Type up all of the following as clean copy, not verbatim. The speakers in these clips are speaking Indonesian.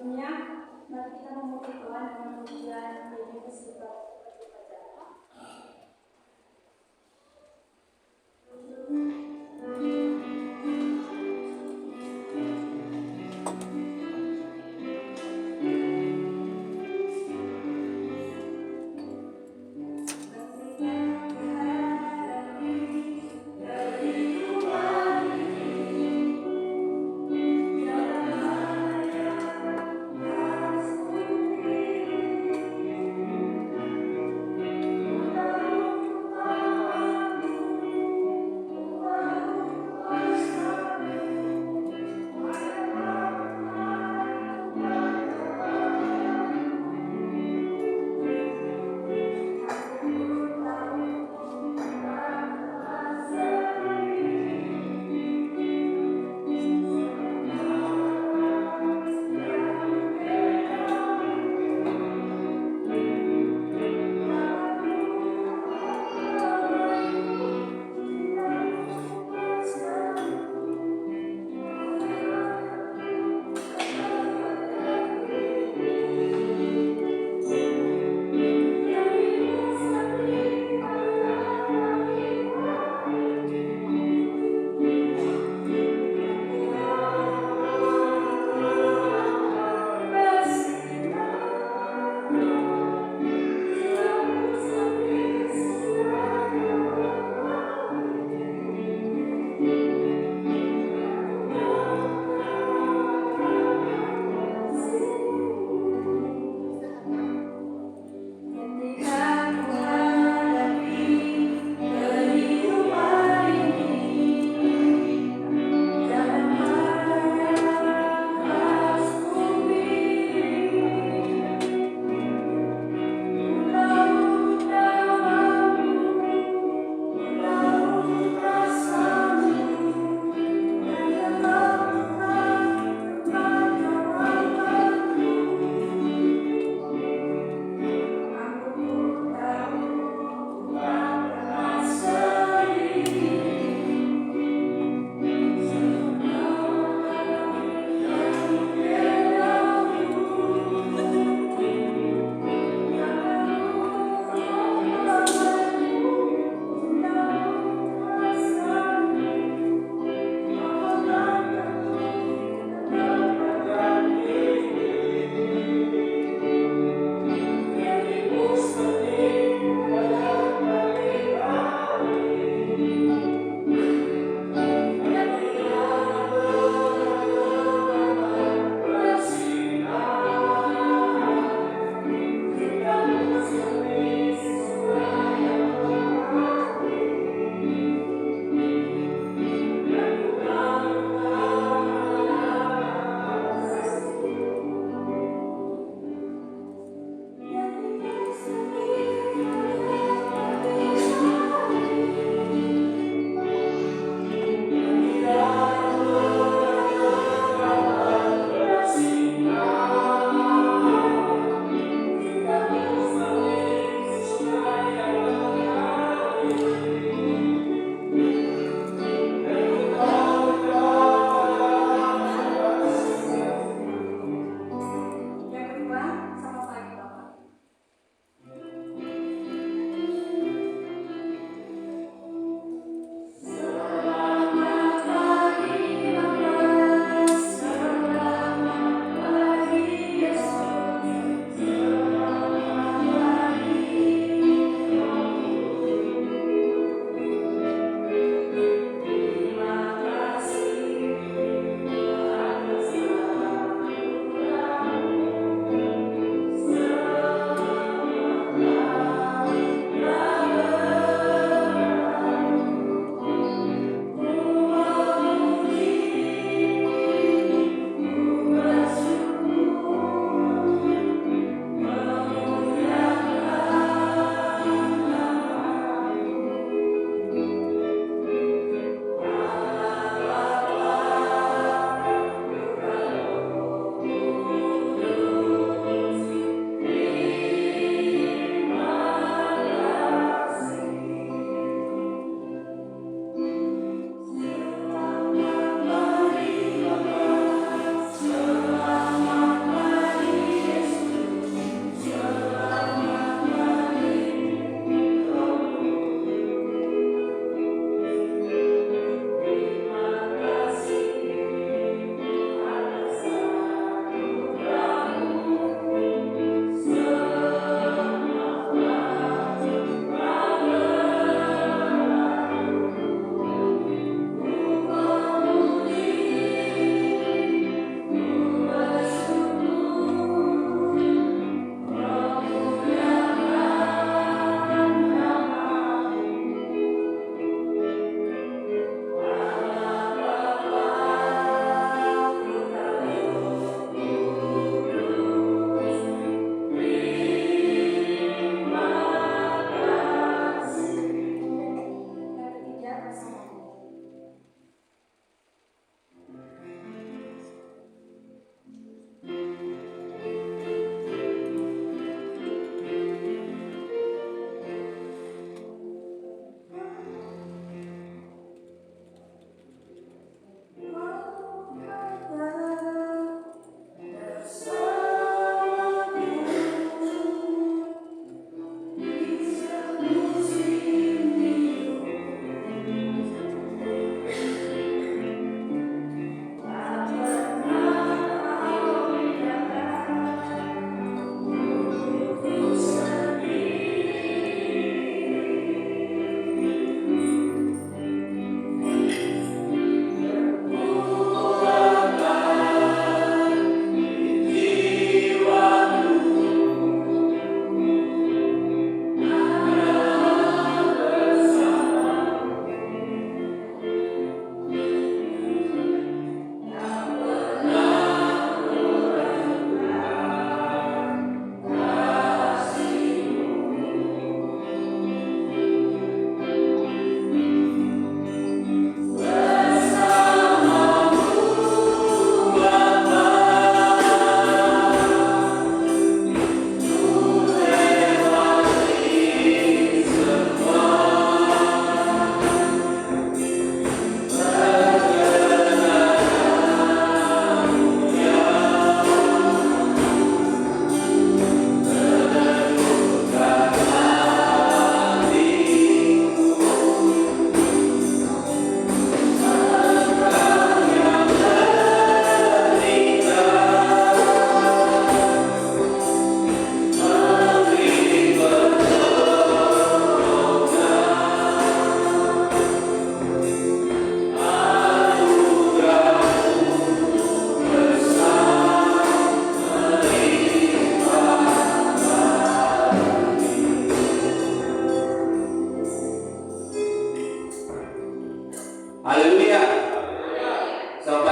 sebelumnya, mari kita memuji Tuhan dengan pujian ini bersifat upacara.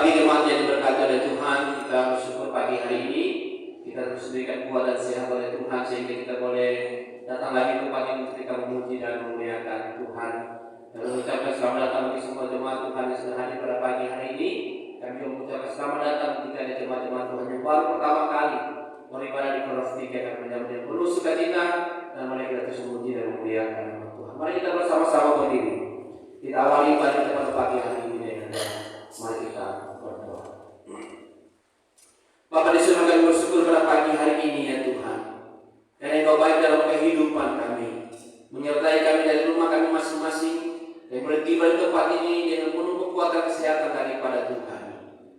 pagi jemaat yang diberkati oleh Tuhan, kita bersyukur pagi hari ini kita terus diberikan kuat dan sehat oleh Tuhan sehingga kita boleh datang lagi ke pagi untuk kita memuji dan memuliakan Tuhan. Dan mengucapkan selamat datang bagi semua jemaat Tuhan yang sudah hadir pada pagi hari ini. Kami juga mengucapkan selamat datang ketika ada jemaat-jemaat Tuhan yang baru pertama kali beribadah di Koros 3 dan menyambut yang penuh sukacita dan mari kita terus memuji dan memuliakan nama Tuhan. Mari kita bersama-sama berdiri. Kita awali ibadah kita pada pagi hari ini dengan doa. Mari kita berdoa. Bapa di surga, kami bersyukur pada pagi hari ini ya Tuhan, karena Engkau baik dalam kehidupan kami, menyertai kami dari rumah kami masing-masing dan bertiba di tempat ini dengan penuh kekuatan kesehatan daripada Tuhan.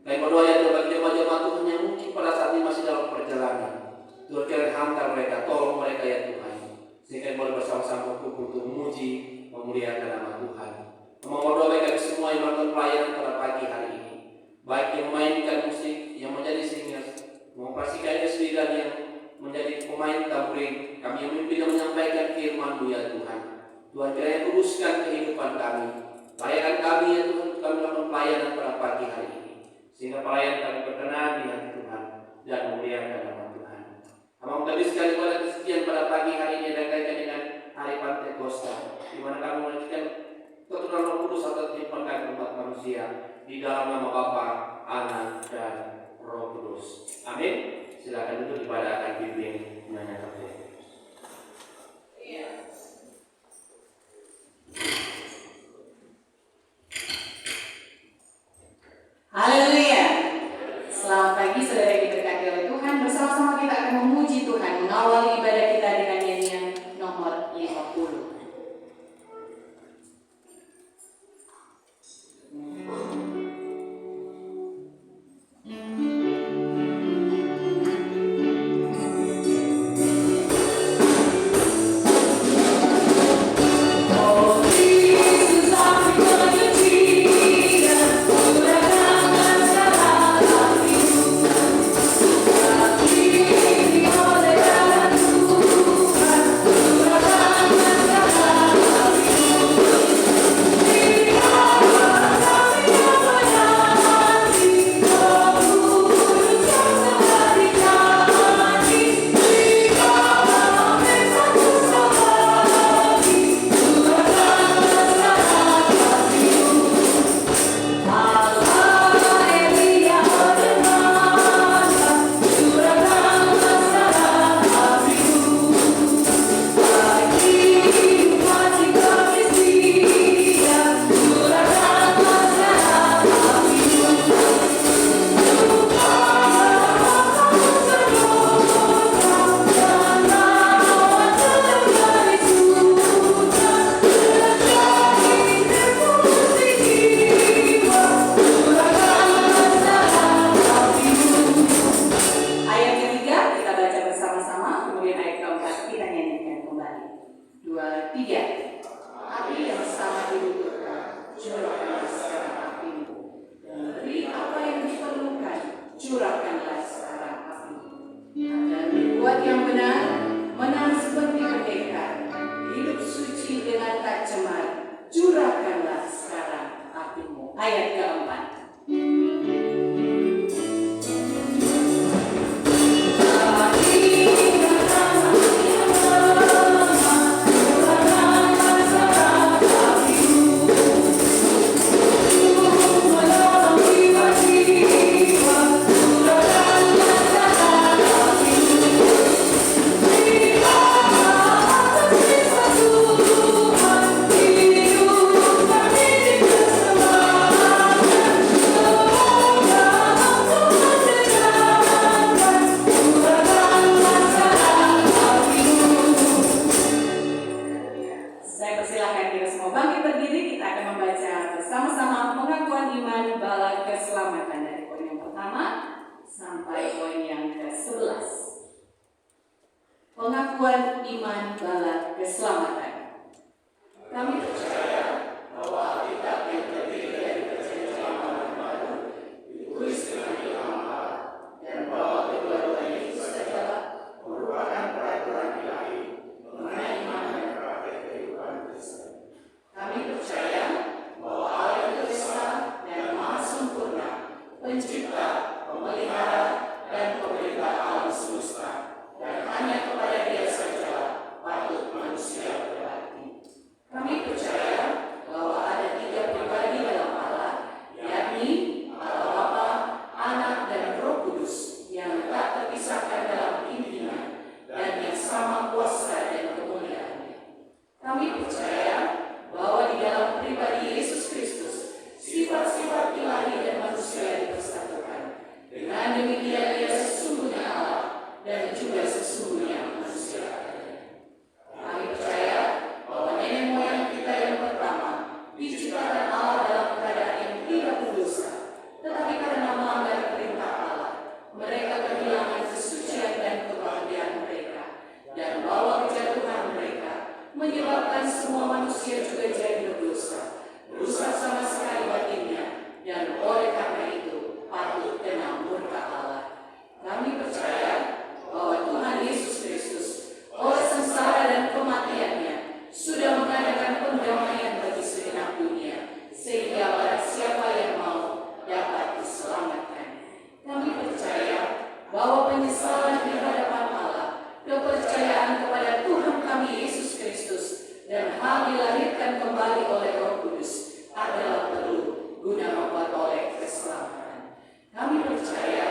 Kami berdoa ya Tuhan bagi jemaat-jemaat Tuhan yang mungkin pada saat ini masih dalam perjalanan. Tuhan jangan hantar mereka, tolong mereka ya Tuhan, sehingga boleh bersama-sama untuk memuji, memuliakan nama Tuhan. Berdoa bagi kami semua yang melakukan pelayanan pada pagi hari ini, baik yang memainkan musik, yang menjadi singers, mengoperasikan SD dan yang menjadi pemain tamborin, kami yang memimpin dan menyampaikan firman-Mu ya Tuhan. Tuhan kiranya teruskan kehidupan kami, pelayanan kami ya Tuhan, kami melakukan pelayanan pada pagi hari ini, sehingga pelayanan kami berkenan di hati Tuhan dan memuliakan nama Tuhan. Kami menghabiskan ibadah kesekian pada pagi hari ini dan kaitan dengan hari Pentakosta, di mana kami melanjutkan keturunan Roh Kudus atau timpankan umat manusia di dalam nama Bapa, Anak dan Roh Kudus. Amin. Silakan duduk, ibadah akan dipimpin menyanyikan doa. Haleluya. Selamat pagi saudara yang diberkati oleh Tuhan. Bersama-sama kita akan memuji Tuhan, mengawali ibadah kita dengan nyanyian nomor 50. Pengakuan iman bala keselamatan. Kami percaya bahwa kita yang terdiri dari perjanjian yang baru ditulis dengan lama dan bahwa kedua-duanya itu adalah merupakan peraturan ilahi mengenai iman dan praktek kehidupan Kristen. Kami percaya bahwa Allah yang Esa dan Maha Sempurna pencipta, pemelihara, dan pemerintah alam semesta, dan hanya kepada Dia saja patut manusia berbakti. Kami percaya bahwa ada 3 pribadi dalam Allah, yakni Allah Bapa, Anak, dan Roh Kudus, yang tak terpisahkan dalam intinya dan yang sama kuasa dan kemuliaannya. Kami percaya bahwa di dalam pribadi Yesus Kristus, sifat-sifat ilahi dan manusia dipersatukan. Dengan demikian Dia sesungguhnya Allah dan juga sesungguhnya manusia. Kami percaya bahwa nenek moyang kita yang pertama diciptakan Allah dalam keadaan yang tidak berdosa, tetapi karena melanggar perintah Allah, mereka kehilangan kesucian dan kebahagiaan mereka, dan bahwa kejatuhan mereka menyebabkan semua manusia juga jadi berdosa, rusak sama sekali batinnya, dan oleh karena itu patut kena murka Allah. Kami percaya bahwa Tuhan Yesus Kristus oleh sengsara dan kematiannya sudah mengadakan pendamaian bagi segenap dunia, sehingga barang siapa yang mau dapat diselamatkan. Kami percaya bahwa penyesalan di hadapan Allah, kepercayaan kepada Tuhan kami Yesus Kristus, dan hal dilahirkan kembali oleh Roh Kudus adalah perlu guna memperoleh keselamatan. Kami percaya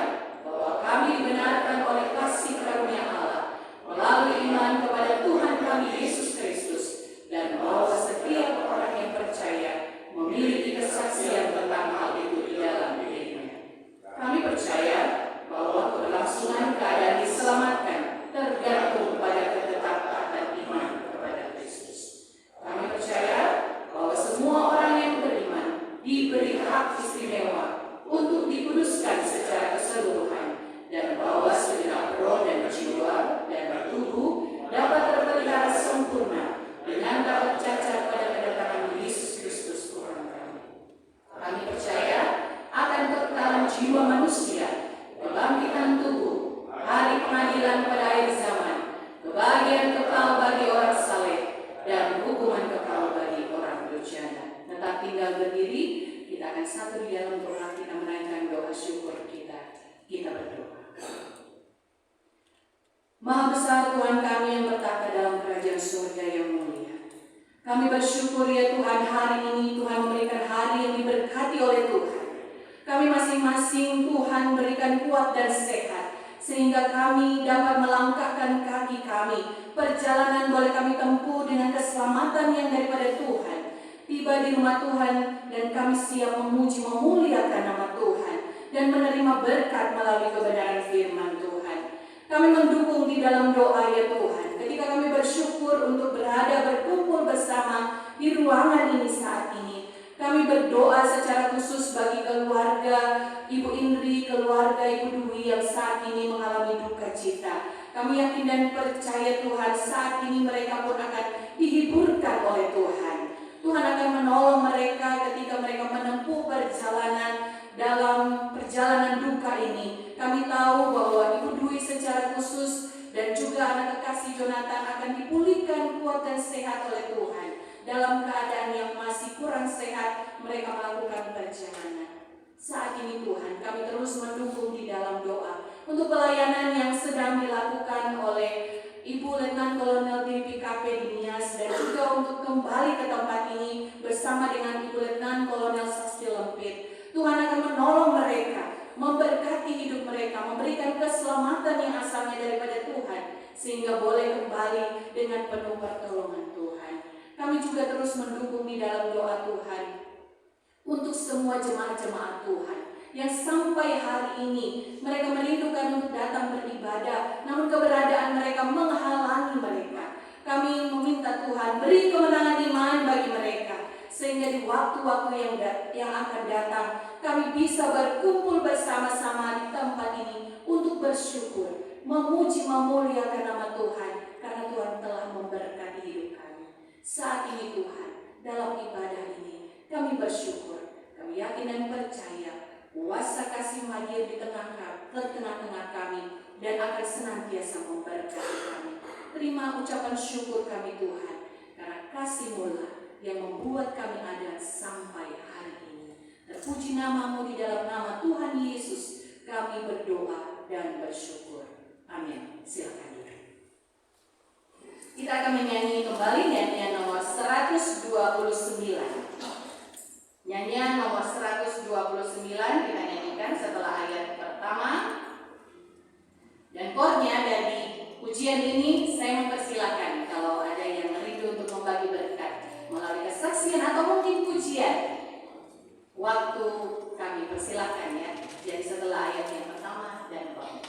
bahwa kami dibenarkan oleh kasih karunia Allah melalui iman kepada Tuhan kami Yesus Kristus, dan bahwa setiap orang yang percaya memiliki kesaksian tentang hal itu di dalam dirinya. Kami percaya bahwa keberlangsungan keadaan diselamatkan tergantung pada ketetapan iman kepada Kristus. Kami percaya bahwa semua orang yang beriman diberi hak istimewa untuk dikuduskan secara keseluruhan, dan bahwa segenap roh dan jiwa dan tubuh dapat terpelihara sempurna dengan tak cacat pada kedatangan Yesus Kristus Tuhan kami. Kami percaya akan kekekalan jiwa manusia, kebangkitan tubuh, hari pengadilan pada akhir zaman, kebahagiaan kekal bagi orang saleh, dan hukuman kekal bagi orang durjana. Tetap tinggal berdiri, kita akan satu di dalam doa, kita menaikkan doa syukur kita. Kita berdoa. Maha besar Tuhan kami yang bertata dalam kerajaan surga yang mulia. Kami bersyukur ya Tuhan, hari ini Tuhan memberikan hari yang diberkati oleh Tuhan. Kami masing-masing Tuhan berikan kuat dan sehat, sehingga kami dapat melangkahkan kaki kami. Perjalanan boleh kami tempuh dengan keselamatan yang daripada Tuhan. Tiba di rumah Tuhan dan kami siap memuji memuliakan nama Tuhan dan menerima berkat melalui kebenaran firman Tuhan. Kami mendukung di dalam doa ya Tuhan, ketika kami bersyukur untuk berada berkumpul bersama di ruangan ini saat ini. Kami berdoa secara khusus bagi keluarga Ibu Indri, keluarga Ibu Dwi yang saat ini mengalami duka cita. Kami yakin dan percaya Tuhan, saat ini mereka pun akan dihiburkan oleh Tuhan. Tuhan akan menolong mereka ketika mereka menempuh perjalanan dalam perjalanan duka ini. Kami tahu bahwa Ibu Dwi secara khusus dan juga anak kekasih Jonathan akan dipulihkan kuat dan sehat oleh Tuhan. Dalam keadaan yang masih kurang sehat, mereka melakukan perjalanan. Saat ini Tuhan, kami terus mendukung di dalam doa untuk pelayanan yang sedang dilakukan oleh Ibu Letnan Kolonel DPKP di Nias, dan juga untuk kembali ke tempat ini bersama dengan Ibu Letnan Kolonel Sasti Lempit. Tuhan akan menolong mereka, memberkati hidup mereka, memberikan keselamatan yang asalnya daripada Tuhan, sehingga boleh kembali dengan penuh pertolongan Tuhan. Kami juga terus mendukung di dalam doa Tuhan untuk semua jemaat-jemaat Tuhan yang sampai hari ini mereka merindukan untuk datang beribadah, namun keberadaan mereka menghalangi mereka. Kami meminta Tuhan beri kemenangan iman bagi mereka, sehingga di waktu-waktu yang akan datang kami bisa berkumpul bersama-sama di tempat ini untuk bersyukur, memuji, memuliakan nama Tuhan, karena Tuhan telah memberkati hidup kami. Saat ini Tuhan, dalam ibadah ini kami bersyukur, kami yakin dan percaya kuasa kasih hadir di tengah-tengah kami dan akan senantiasa memberkati kami. Terima ucapan syukur kami Tuhan, karena kasih-Mu yang membuat kami ada sampai hari ini. Terpuji nama-Mu di dalam nama Tuhan Yesus. dan bersyukur. Amin. Silakan duduk. Kita akan menyanyi kembali nyanyian nomor 129. Nyanyian nomor 129 kita nyanyikan setelah ayat pertama. Dan chordnya dari ujian ini saya mempersilakan kalau ada yang merindu untuk membagi berkat melalui kesaksian atau mungkin pujian. Waktu kami persilakan ya. Jadi setelah ayat yang pertama dan chordnya.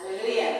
Haleluya.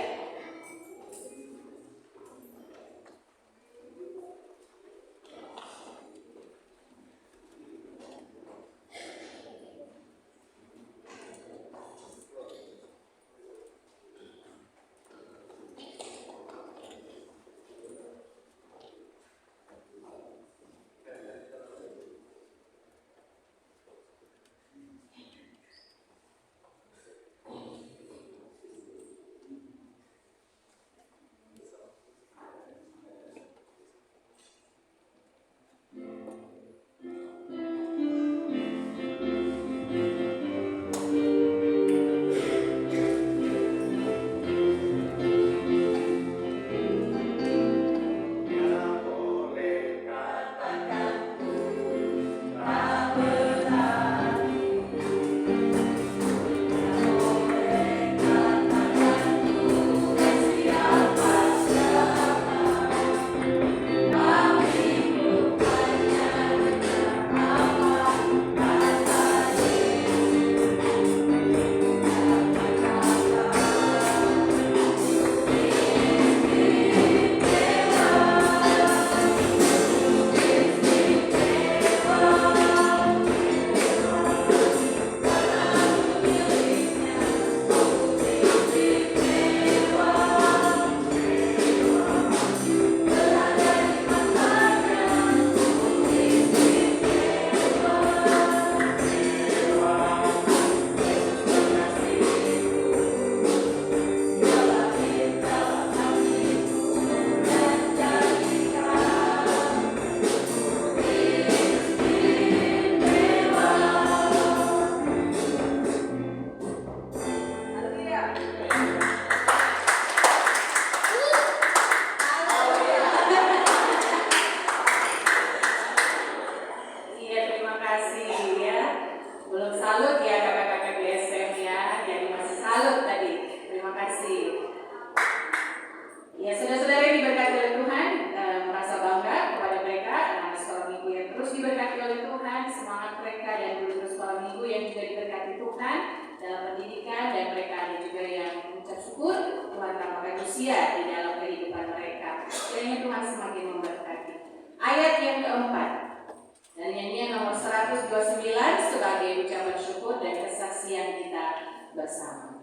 salut ya kakak-kakak BSM ya. Jadi masih salut tadi. Terima kasih. Ya, saudara-saudara yang diberkati oleh Tuhan, merasa bangga kepada mereka, anak-anak sekolah minggu yang terus diberkati oleh Tuhan, semangat mereka dan guru-guru sekolah minggu yang juga diberkati Tuhan dalam pendidikan, dan mereka ada juga yang mengucap syukur Tuhan tambahkan usia di dalam kehidupan mereka. Kiranya Tuhan semakin memberkati. Ayat yang keempat dan nyanyian nomor 129 sebagai ucapan syukur dan kesaksian kita bersama.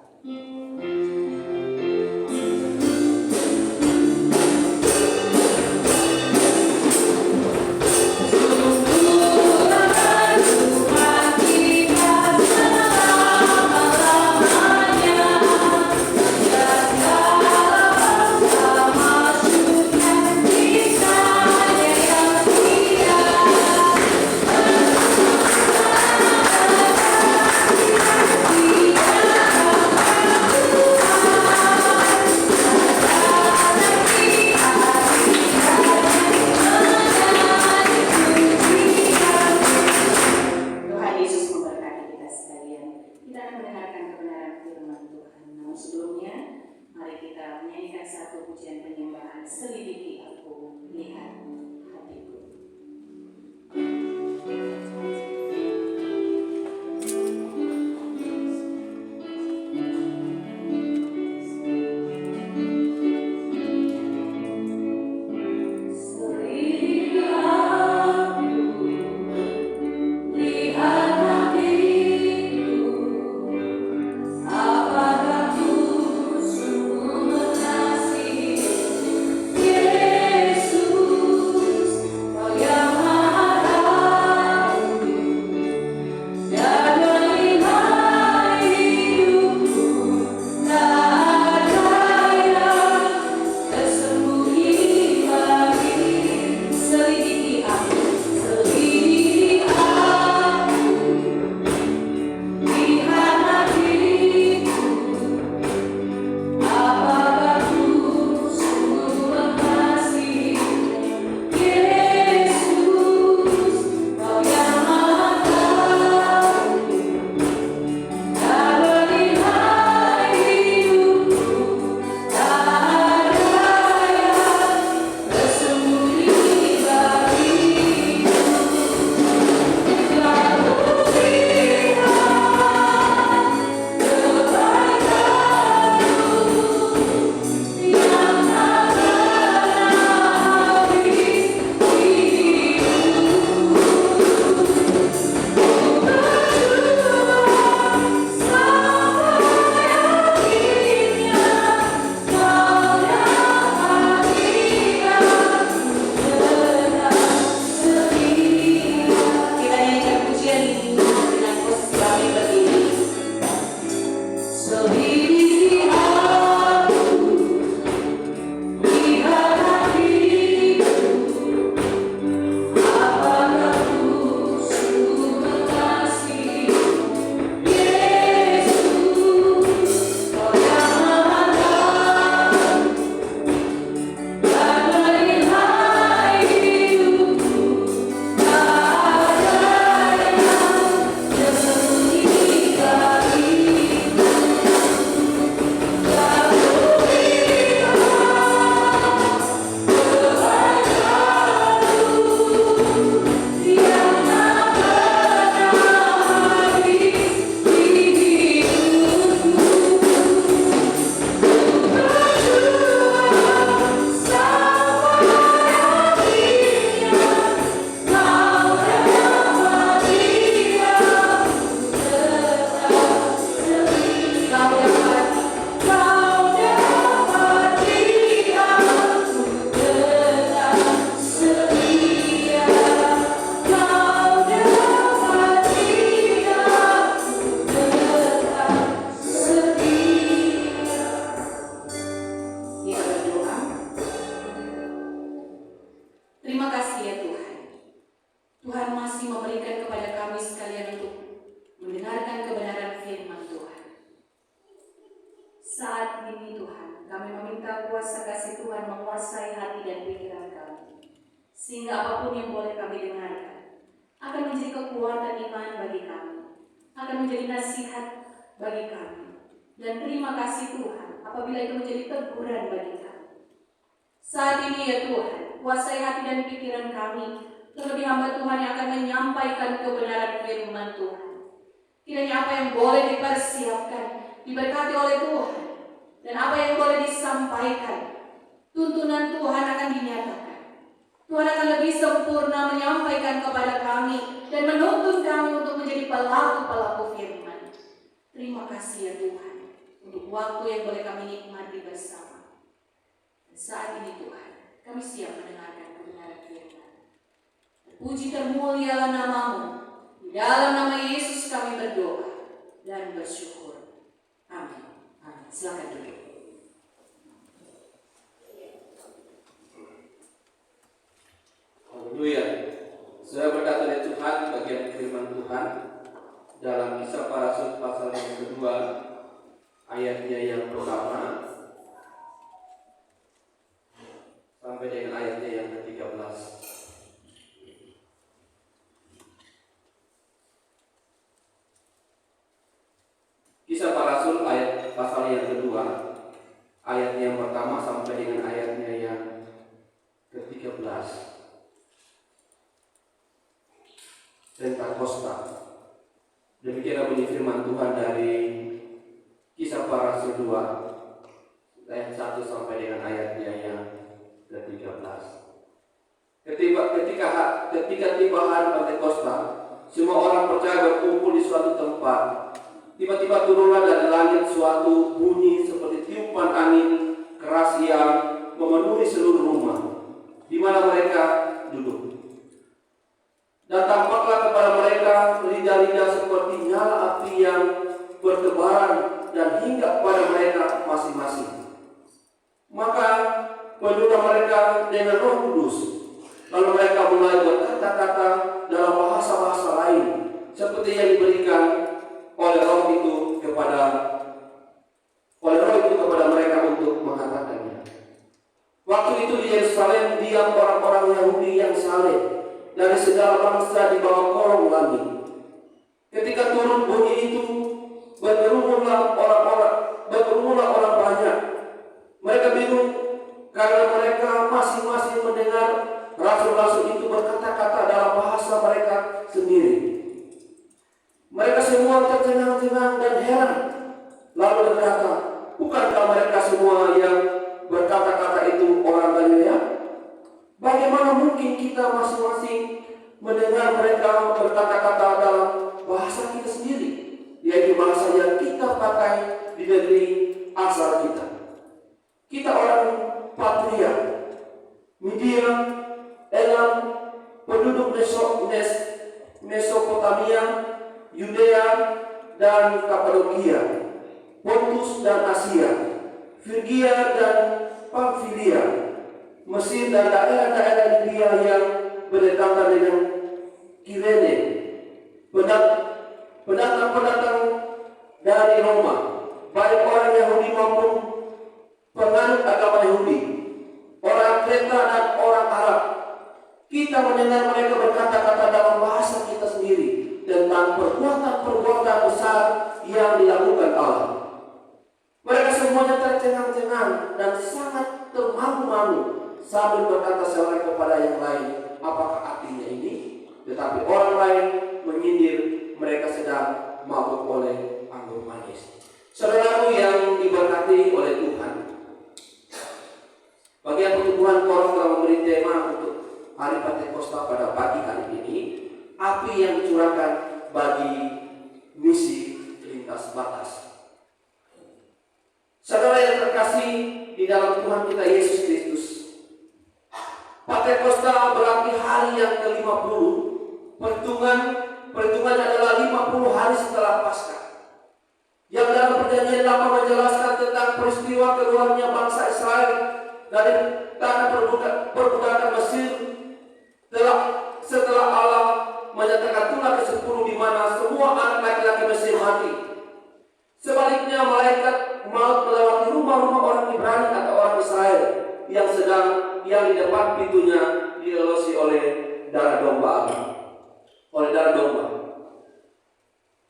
Saat ini Tuhan, kami meminta kuasa kasih Tuhan menguasai hati dan pikiran kami, sehingga apapun yang boleh kami dengarkan akan menjadi kekuatan iman bagi kami, akan menjadi nasihat bagi kami. Dan terima kasih Tuhan apabila itu menjadi teguran bagi kami. Saat ini ya Tuhan, kuasai hati dan pikiran kami, terlebih hamba Tuhan yang akan menyampaikan kebenaran firman Tuhan. Kiranya apa yang boleh dipersiapkan diberkati oleh Tuhan, dan apa yang boleh disampaikan, tuntunan Tuhan akan dinyatakan. Tuhan akan lebih sempurna menyampaikan kepada kami dan menuntun kami untuk menjadi pelaku-pelaku firman. Terima kasih ya Tuhan untuk waktu yang boleh kami nikmati bersama. Dan saat ini Tuhan, kami siap mendengarkan kebenaran firman. Puji termulialah nama-Mu. Di dalam nama Yesus kami berdoa dan bersyukur. Amin. Amin. Silakan duduk. Haleluya. Saya berkata oleh Tuhan bagian firman Tuhan dalam Kisah Para Rasul pasal yang kedua ayatnya yang pertama sampai dengan ayatnya yang ke-13. Kisah Para Rasul ayat pasal yang kedua ayatnya yang pertama sampai dengan ayatnya yang ke-13. Pentakosta. Demikian bunyi firman Tuhan dari Kisah Para Rasul 2 ayat 1 sampai dengan ayatnya yang ke-13. Ketika tiba hari Pentakosta, semua orang percaya berkumpul di suatu tempat. Tiba-tiba turunlah dari langit suatu bunyi seperti tiupan angin keras yang memenuhi seluruh rumah di mana mereka duduk. Dan tampaklah kepada mereka lidah-lidah seperti nyala api yang bertebaran dan hinggap pada mereka masing-masing. Maka penuhlah mereka dengan Roh Kudus. Lalu mereka mulai berkata-kata dalam bahasa-bahasa lain seperti yang diberikan oleh Roh itu kepada mereka untuk mengatakannya. Waktu itu di Yerusalem diam orang-orang Yahudi yang saleh dari segala bangsa di bawah kolong langit. Ketika turun bunyi itu, berkerumunlah orang banyak. Mereka bingung karena mereka masing-masing mendengar rasul-rasul itu berkata-kata dalam bahasa mereka sendiri. Mereka semua tercengang-cengang dan heran, lalu berkata, bukankah mereka semua yang berkata-kata itu orang Galilea? Bagaimana mungkin kita masing-masing mendengar mereka berkata-kata dalam bahasa kita sendiri, yaitu bahasa yang kita pakai di negeri asal kita? Kita orang Patria, Media, Elam, penduduk Mesopotamia, Yudea dan Kapadokia, Pontus dan Asia, Frigia dan Pamfilia, Mesir dan daerah-daerah Libya yang berdekatan dengan Kirene, pendatang-pendatang dari Roma, baik orang Yahudi maupun penganut agama Yahudi, orang Kreta dan orang Arab. Kita mendengar mereka berkata-kata dalam bahasa kita sendiri tentang perbuatan-perbuatan besar yang dilakukan Allah. Mereka semuanya tercengang-cengang dan sangat termalu-malu sambil berkata seorang kepada yang lain, apakah artinya ini? Tetapi orang lain menyindir mereka sedang mabuk oleh anggur manis. Saudaraku yang diberkati oleh Tuhan, bagian pertumbuhan Koran telah memberi tema untuk hari Pentakosta pada pagi hari ini, api yang dicurahkan bagi misi lintas batas. Saudara yang terkasih di dalam Tuhan kita Yesus Kristus, Pentakosta berarti hari yang ke-50. Perhitungan adalah 50 hari setelah Paskah. Yang dalam perjanjian lama menjelaskan tentang peristiwa keluarnya bangsa Israel dari tanah perbudakan Mesir setelah Allah menyatakan tulah ke-10 di mana semua anak laki-laki Mesir mati. Sebaliknya malaikat maut melewati rumah-rumah orang Ibrani atau orang Israel yang di depan pintunya dielolosi oleh darah domba.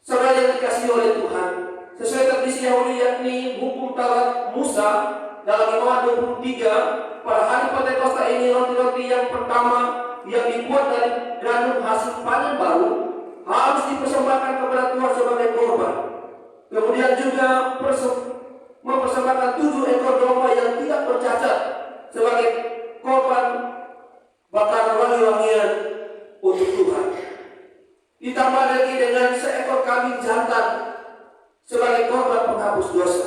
Saudara dikasihi oleh Tuhan, sesuai tradisi Yahudi yakni hukum Taurat Musa dalam Imamat 23, pada hari Pentakosta ini roti-roti yang pertama yang dibuat dari gandum hasil panen baru harus dipersembahkan kepada Tuhan sebagai korban. Kemudian juga mempersembahkan 7 ekor domba yang tidak bercacat sebagai korban bakaran wangi-wangian untuk Tuhan. Ditambah lagi dengan seekor kambing jantan sebagai korban penghapus dosa.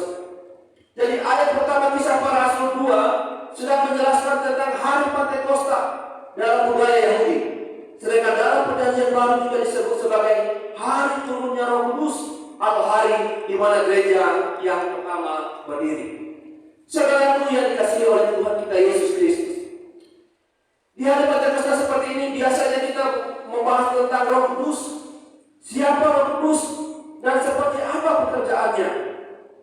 Jadi ayat pertama Kisah Para Rasul 2 sedang menjelaskan tentang hari Pentakosta dalam budaya Yahudi. Sedangkan dalam Perjanjian Baru juga disebut sebagai hari turunnya Roh Kudus atau hari di mana gereja yang pertama berdiri. Saudaraku yang dikasihi oleh Tuhan kita Yesus Kristus, di hari Pentakosta seperti ini biasanya kita membahas tentang Roh Kudus, siapa Roh Kudus dan seperti apa pekerjaannya,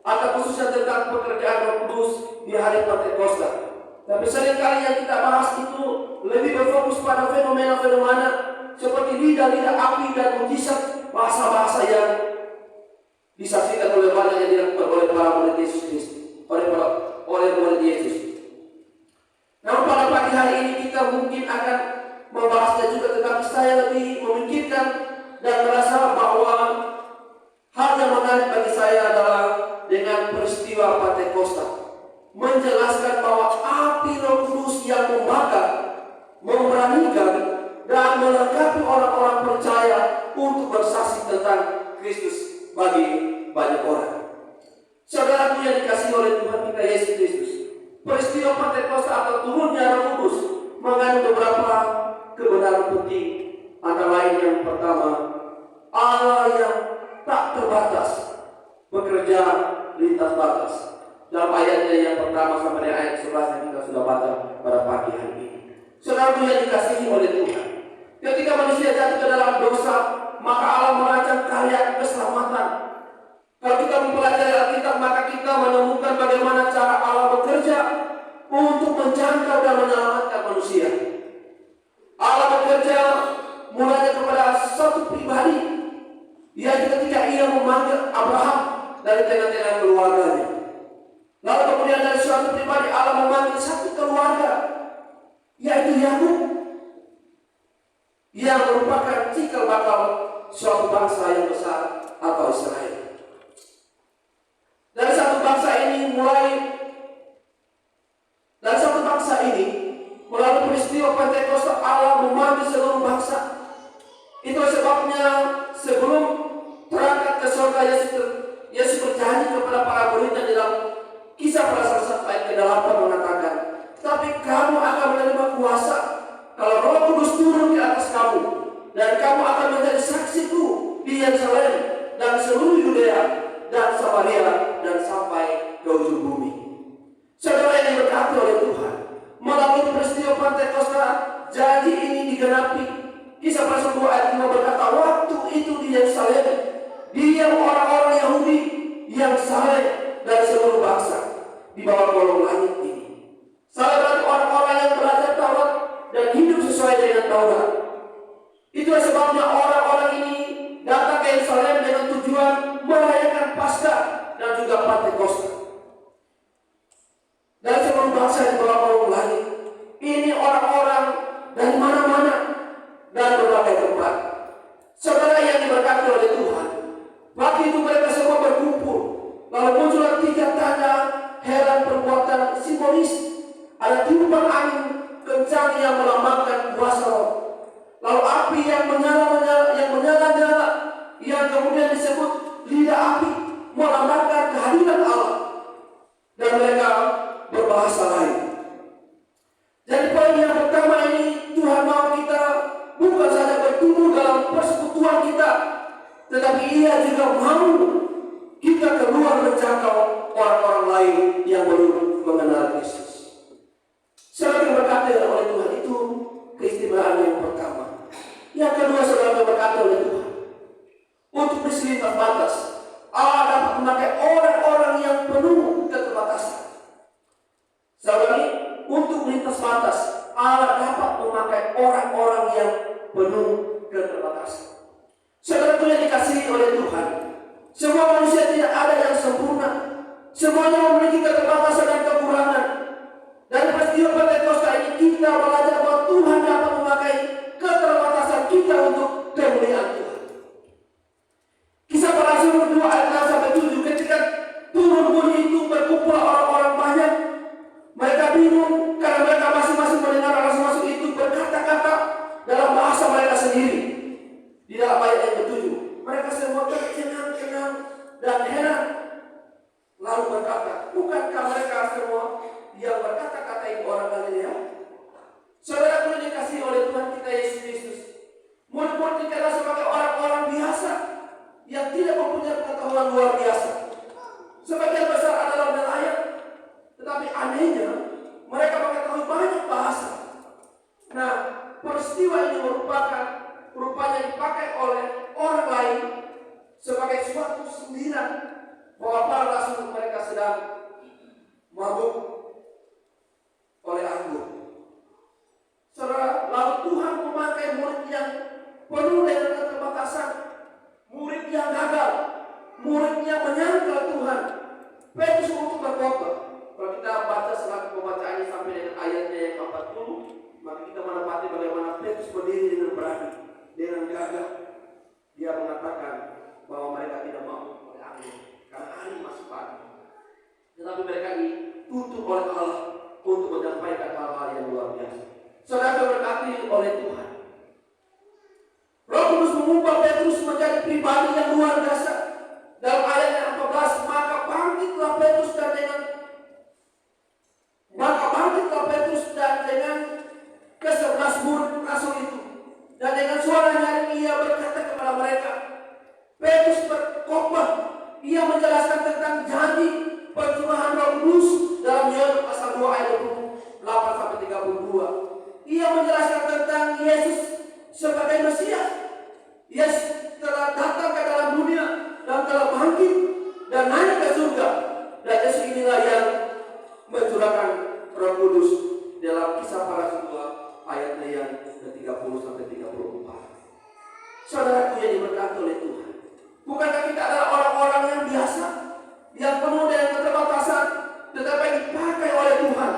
atau khususnya tentang pekerjaan Roh Kudus di hari Pentakosta. Tapi seringkali yang kita bahas itu lebih berfokus pada fenomena-fenomena seperti lidah-lidah api dan mujizat, bahasa-bahasa yang disaksikan oleh banyak yang dilakukan oleh para murid Yesus Kristus, oleh murid Yesus. Namun pada pagi hari ini kita mungkin akan membahasnya juga, tetapi saya lebih memikirkan dan merasa bahwa hal yang menarik bagi saya adalah dengan peristiwa Pentakosta, menjelaskan bahwa api Roh Kudus yang membakar, memberanikan dan melengkapi orang-orang percaya untuk bersaksi tentang Kristus bagi banyak orang. Saudaraku yang dikasihi oleh Tuhan kita Yesus Kristus, peristiwa Pentakosta atau turunnya Roh Kudus mengandung beberapa kebenaran penting. Antara lain yang pertama, Allah yang tak terbatas bekerja lintas batas. Dalam ayatnya yang pertama sampai ayat 11 yang kita sudah baca pada pagi hari ini. Saudaraku yang dikasihi oleh Tuhan, ketika manusia jatuh ke dalam dosa, maka Allah merancang karya keselamatan. Kalau kita mempelajari Alkitab, maka kita menemukan bagaimana cara Allah bekerja untuk menjangkau dan menyelamatkan manusia. Allah bekerja mulanya kepada satu pribadi, yaitu ketika ia memanggil Abraham dari tengah-tengah keluarganya. Lalu kemudian dari suatu pribadi Allah memanggil satu keluarga, yaitu Yakub, yang merupakan cikal bakal suatu bangsa yang besar atau Israel. Dari satu bangsa ini melalui peristiwa Pentakosta Allah memanggil seluruh bangsa. Itu sebabnya sebelum berangkat ke surga Yesus berjanji kepada para muridnya dalam Kisah Para Rasul ayat ke-8 mengatakan, tapi kamu akan menerima kuasa kalau Roh Kudus turun di atas kamu, dan kamu akan menjadi saksiku di Yerusalem dan seluruh Yudea dan Samaria dan sampai ke ujung bumi. Saudara yang diberkati oleh Tuhan, melalui peristiwa Pentakosta janji ini digenapi. Kisah Para Rasul 2 ayat 5 berkata, waktu itu di Yerusalem dia orang-orang Yahudi yang saleh dari seluruh bangsa di bawah kolong langit ini. Saleh berarti orang-orang yang belajar Taurat dan hidup sesuai dengan Taurat. Itulah sebabnya orang-orang ini datang ke Yerusalem dengan tujuan merayakan Paskah dan juga Pentakosta. Dari seluruh bangsa di bawah kolong langit. Ini orang-orang dari mana-mana dan berbagai tempat. Saudara yang diberkati oleh Tuhan, pagi itu mereka semua berkumpul. Lalu muncullah 3 tanda heran perbuatan simbolis. Ada tiupan angin kencang yang melambangkan kuasa Roh. Lalu api yang menyala-nyala, yang kemudian disebut lidah api, melambangkan kehadiran Allah. Dan mereka berbahasa lain. Jadi poin yang pertama ini, Tuhan mau kita bukan saja bertumbuh dalam persekutuan kita, tetapi Ia juga mau kita keluar menjangkau orang-orang lain yang belum mengenal Kristus. Saudara yang berkati oleh Tuhan, itu keistimewaan yang pertama. Yang kedua, saudara yang berkati oleh Tuhan, untuk berselintas batas, Allah dapat memakai orang-orang yang penuh keterbatasan. Saudara, untuk lintas batas, Allah dapat memakai orang-orang yang penuh keterbatasan. Saudara yang dikasihi oleh Tuhan, Semua manusia tidak ada yang sempurna. Semuanya memiliki keterbatasan dan kekurangan. Dari peristiwa Pentakosta ini kita belajar bahwa Tuhan dapat memakai keterbatasan kita untuk kemuliaan Tuhan. Kisah Para Rasul 2 ayat 6 sampai 7, ketika turun bunyi itu berkumpul orang-orang banyak. Mereka bingung karena mereka masing-masing mendengar orang masuk itu berkata-kata dalam bahasa mereka sendiri. Di dalam ayat yang ke-7, mereka semua tercengang-cengang dan heran. Lalu berkata, bukankah mereka semua yang berkata-kata itu orang Galilea? Saudara perlu dikasihi oleh Tuhan kita Yesus Kristus. Murid-murid kita sebagai orang-orang biasa yang tidak mempunyai pengetahuan luar biasa. Sebagian besar adalah nelayan, tetapi anehnya mereka mengetahui banyak bahasa. Nah, peristiwa ini rupanya dipakai oleh orang lain sebagai suatu sindiran bahwa para rasul mereka sedang mabuk oleh anggur. Saudara, lalu Tuhan memakai murid yang penuh dengan keterbatasan, murid yang gagal, murid yang menyangkal Tuhan, Petrus untuk berkhotbah. Kalau kita baca selama pembacaannya sampai dengan ayatnya yang 40, maka kita mendapati bagaimana Petrus berdiri dengan berani, dengan gagah. Dia mengatakan bahwa mereka tidak mampu oleh angin karena hari masih pagi. Tetapi mereka dituntut oleh Allah untuk menyampaikan hal-hal yang luar biasa. Saudara diberkati oleh Tuhan. Roh Kudus mengubah Petrus menjadi pribadi yang luar biasa. Dalam ayat yang 14, maka bangkitlah Petrus dan dengan ke-11 murid rasul itu. Dan dengan suara nyaring ia berkata kepada mereka. Petrus berkhotbah. Ia menjelaskan tentang janji percurahan Roh Kudus dalam Yohanes pasal 2 ayat 28 sampai 32. Ia menjelaskan tentang Yesus sebagai Mesias. Yesus telah datang ke dalam dunia dan telah bangkit dan naik ke surga. Dan Yesus inilah yang mencurahkan Roh Kudus dalam Kisah Para Rasul 2 ayatnya yang ke-30 sampai 34. Saudaraku yang diberkati oleh Tuhan, bukankah kita adalah orang-orang yang biasa, yang penuh dengan keterbatasan, tetapi dipakai oleh Tuhan?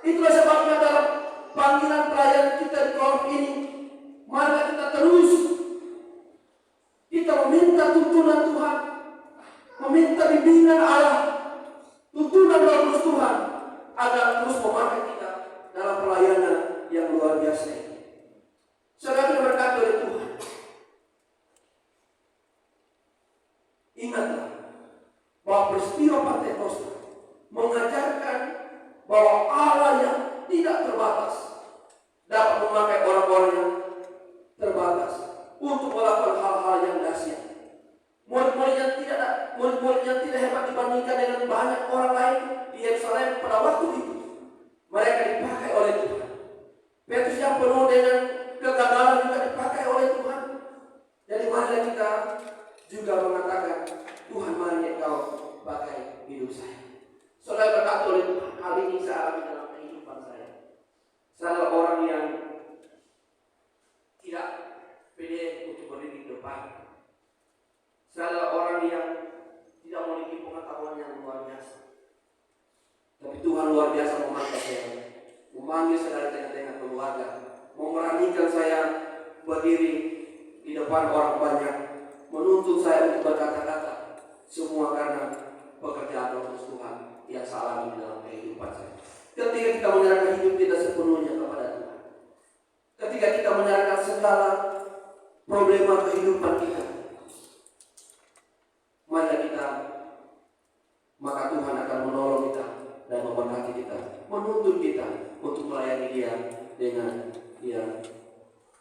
Itulah sebabnya dalam panggilan pelayan kita di kolom ini, mari kita terus kita meminta tuntunan Tuhan, meminta bimbingan Allah, tuntunan Roh Kudus Tuhan, agar terus memakai kita dalam pelayanan yang luar biasa ini. Saudara diberkati oleh Tuhan. Ingatlah bahwa peristiwa Pentakosta mengajarkan bahwa Allah yang tidak terbatas dapat memakai orang-orang yang terbatas untuk melakukan hal-hal yang dahsyat. Murid-murid yang tidak hebat dibandingkan dengan banyak orang lain di Yerusalem pada waktu itu. Mereka dipakai oleh Tuhan. Petrus yang penuh dengan kegagalan juga dipakai oleh Tuhan. Jadi mari kita juga mengatakan, Tuhan mari Engkau pakai hidup saya. Saudara berkata oleh Tuhan, hal ini saya alami dalam kehidupan saya. Saya adalah orang yang tidak pede untuk berdiri di depan. Saya adalah orang yang tidak memiliki pengetahuan yang luar biasa. Tapi Tuhan luar biasa memanggil saya, memanggil saya dari tengah-tengah keluarga, memberanikan saya berdiri di depan orang banyak, menuntut saya untuk berkata-kata, semua karena pekerjaan Roh Kudus Tuhan yang saya alami dalam kehidupan saya. Ketika kita menyerahkan hidup kita sepenuhnya kepada Tuhan, ketika kita menyerahkan segala problema kehidupan kita, maka Tuhan akan menolong kita dan memberkati kita, menuntun kita untuk melayani Dia dengan yang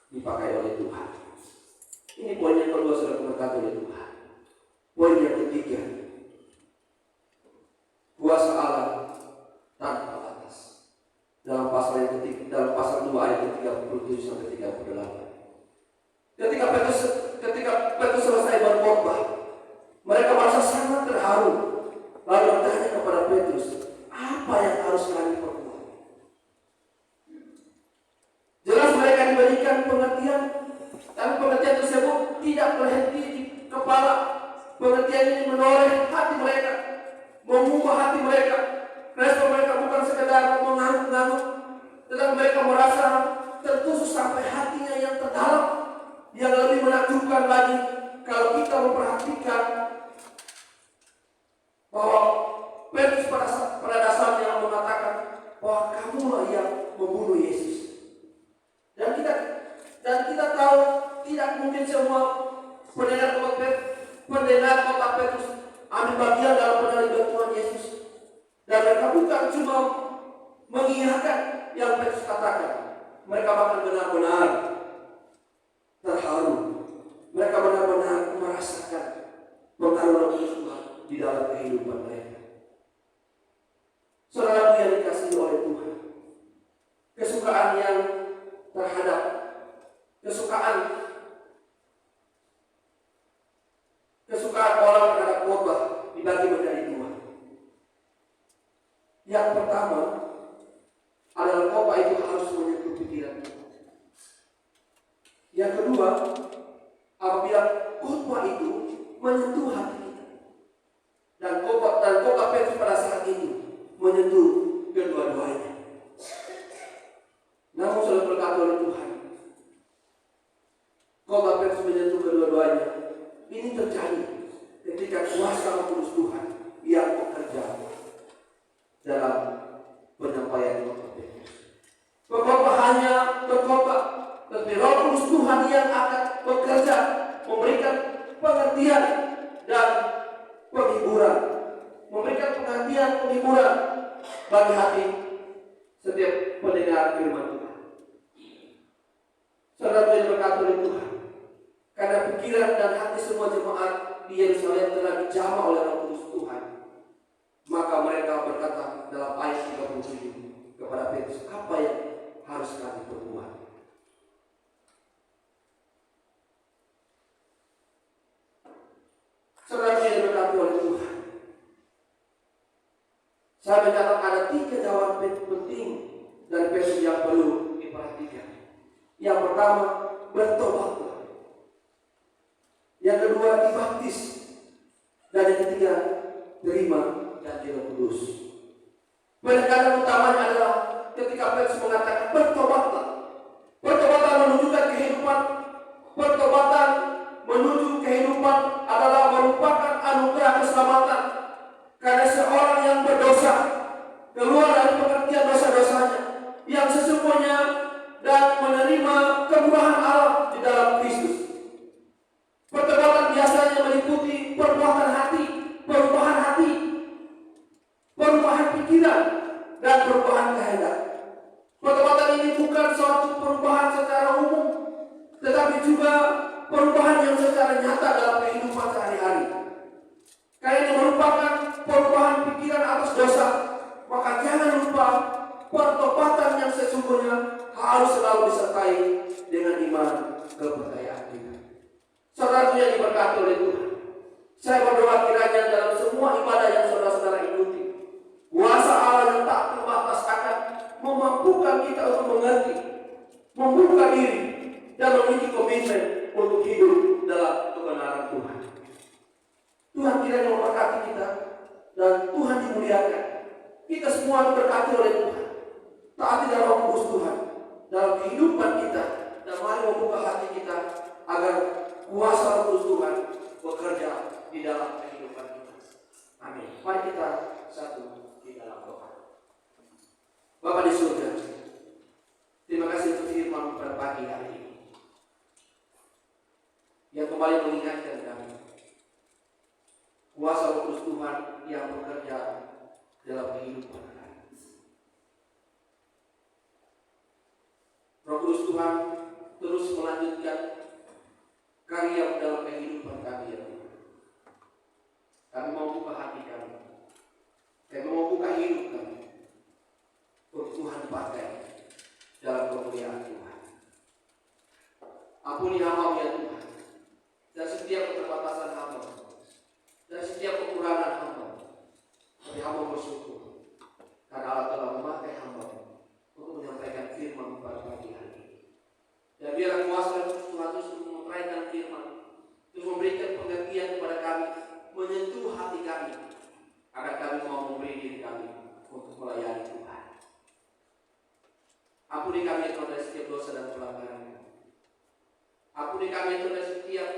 dipakai oleh Tuhan. Ini poin yang kedua, sudah diberkati oleh Tuhan. Poin yang ketiga, kuasa Allah tanpa batas. Dalam pasal yang ketiga, dalam pasal 2 ayat 37 sampai 38. Ketika Petrus selesai berkhotbah, mereka merasa sangat terharu. Lalu bertanya kepada Petrus, apa yang harus kami perbuat? Jelas mereka diberikan pengertian, tapi pengertian tersebut tidak berhenti di kepala. Pengertian pengertian ini menoreh hati mereka, mengubah hati mereka. Respon mereka bukan sekedar mengangguk-angguk, tetapi mereka merasa tertusuk sampai hatinya yang terdalam. Yang lebih menakjubkan lagi, kalau kita memperhatikan bahwa Petrus pada dasarnya mengatakan bahwa kamulah yang membunuh Yesus. Dan kita tahu tidak mungkin semua pendengar khotbah Petrus ambil bagian dalam penaliban Tuhan Yesus. Dan mereka bukan cuma mengiyakan yang Petrus katakan, mereka bahkan benar-benar terharu. Mereka benar-benar merasakan pengaruh Roh Kudus Tuhan di dalam kehidupan mereka. Saudara yang dikasihi oleh Tuhan, kesukaan yang terhadap kesukaan orang terhadap khotbah dibagi menjadi dua. Yang pertama adalah khotbah itu harus menyentuh pikiran kita. Yang kedua, apabila khotbah itu menyentuh hati kita, dan khotbah Petrus pada saat itu menyentuh kedua-duanya. Namun saudara berkata oleh Tuhan, khotbah Petrus menyentuh kedua-duanya. Ini terjadi ketika kuasa Roh Kudus Tuhan yang bekerja dalam penyampaian khotbah Petrus. Khotbah hanya berkhotbah, tetapi Roh Kudus Tuhan yang akan bekerja, memberikan pengertian dan penghiburan, memberikan penghiburan bagi hati setiap pendengar firman Tuhan. Saudara yang berkata oleh Tuhan, karena pikiran dan hati semua jemaat di Yerusalem telah dijamah oleh Roh Kudus Tuhan, maka mereka berkata dalam ayat 37 kepada Petrus, apa yang harus kami perbuat? Saudara yang berkata oleh Tuhan, saya mencatat ada 3 jawaban penting dari Petrus yang perlu diperhatikan. Yang pertama, bertobatlah. Yang kedua, dibaptis. Dan yang ketiga, terima janji Roh Kudus. Penekanan utamanya adalah ketika Petrus mengatakan bertobatlah. Pertobatan menunjukkan kehidupan. Pertobatan menuju kehidupan adalah merupakan anugerah keselamatan. Karena seorang yang berdosa keluar dari pengertian dosa-dosanya yang sesungguhnya dan menerima kemurahan Allah di dalam Kristus. Pertobatan biasanya meliputi perubahan hati, perubahan pikiran, dan perubahan kehendak. Pertobatan ini bukan suatu perubahan secara umum, tetapi juga perubahan yang secara nyata dalam kehidupan sehari-hari. Karena ini merupakan perubahan pikiran atas dosa, maka jangan lupa pertobatan yang sesungguhnya harus selalu disertai dengan iman kepercayaan kita. Saudara yang diberkati oleh Tuhan, saya berdoa kiranya dalam semua ibadah yang saudara-saudara ikuti, kuasa Allah yang tak terbatas akan memampukan kita untuk mengerti, membuka diri, dan memiliki komitmen untuk hidup dalam kebenaran Tuhan. Tuhan kiranya memberkati kita dan Tuhan dimuliakan. Kita semua diberkati oleh Tuhan. Taati dalam Roh Kudus Tuhan dalam kehidupan kita, dan mari membuka hati kita agar kuasa Roh Kudus Tuhan bekerja di dalam kehidupan kita. Amin. Mari kita satu di dalam doa. Bapa di surga, terima kasih untuk firman pada pagi hari ini yang kembali mengingatkan kami kuasa Roh Kudus Tuhan yang bekerja dalam kehidupan kami. Roh Kudus Tuhan terus melanjutkan karya dalam kehidupan kami ya Tuhan. Kami mau buka hati kami, kami mau buka hidup kami untuk Tuhan pakai dalam kemuliaan Tuhan. Ampuni hamba ya Tuhan, dan setiap keterbatasan hamba, dan setiap kekurangan hamba. Tapi hamba bersyukur dosa dan pelanggaran. Ampuni kami Tuhan setiap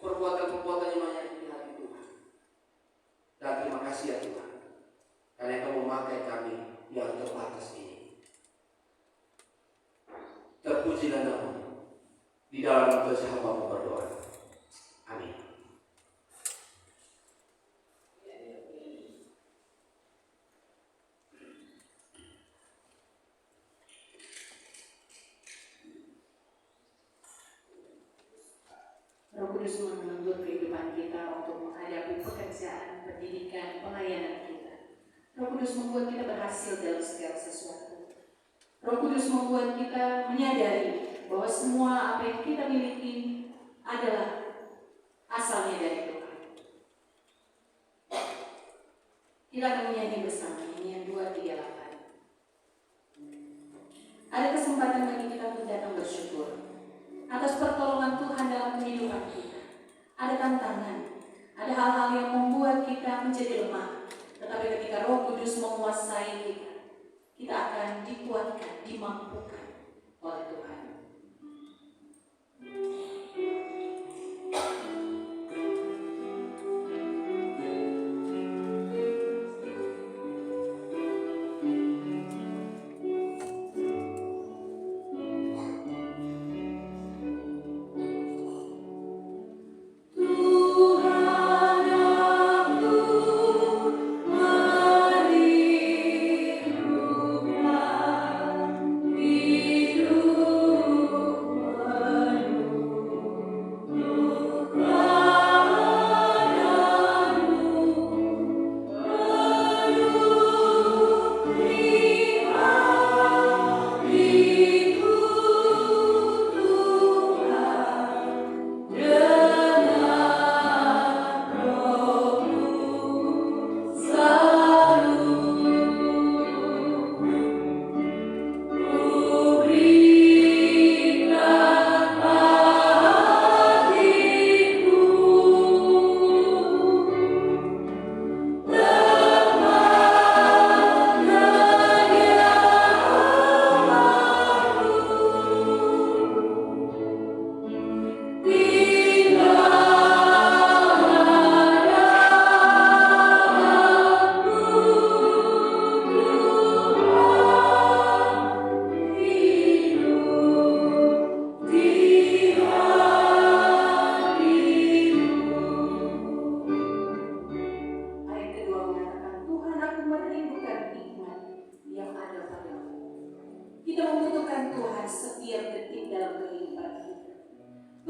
perbuatan-perbuatan yang menyakiti di hati Tuhan. Dan terima kasih ya Tuhan, karena Engkau memakai kami yang terbatas ini. Terpujilah nama-Mu. Di dalam nama Tuhan hamba-Mu berdoa. Amin. Roh Kudus menuntut kehidupan kita untuk menghadapi pekerjaan, pendidikan, pelayanan kita. Roh Kudus membuat kita berhasil dalam segala sesuatu. Roh Kudus membuat kita menyadari bahwa semua apa yang kita miliki adalah asalnya dari Tuhan. Kita akan menyanyi bersama nyanyian 238. Ada kesempatan bagi kita untuk datang bersyukur atas pertolongan Tuhan dalam kehidupan kita. Ada tantangan, ada hal-hal yang membuat kita menjadi lemah. Tetapi ketika Roh Kudus menguasai kita, kita akan dikuatkan, dimampukan oleh Tuhan.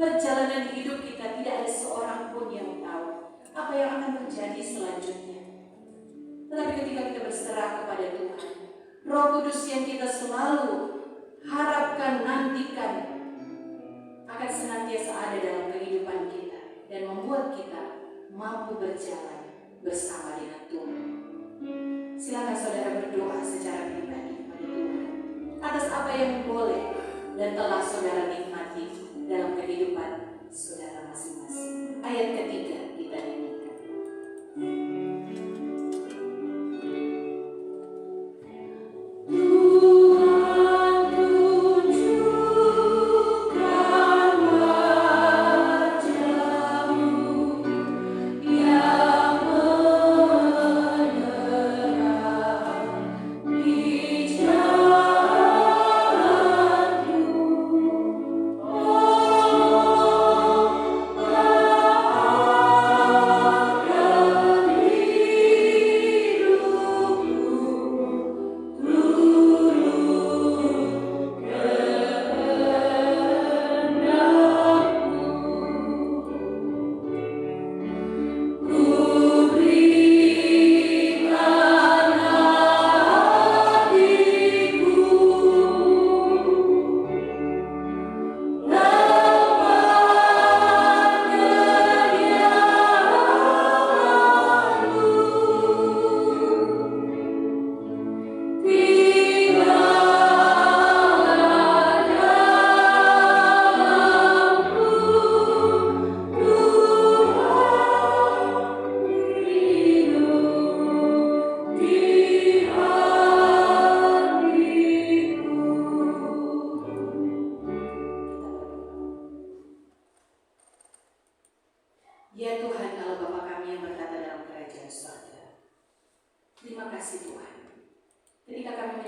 Perjalanan hidup kita tidak ada seorang pun yang tahu apa yang akan terjadi selanjutnya. Tetapi ketika kita berserah kepada Tuhan, Roh Kudus yang kita selalu harapkan, nantikan, akan senantiasa ada dalam kehidupan kita dan membuat kita mampu berjalan bersama dengan Tuhan. Silakan saudara berdoa secara pribadi kepada Tuhan atas apa yang boleh dan telah saudara nikmati dalam kehidupan saudara masing-masing. Ayat ketiga kita nyanyikan. Oh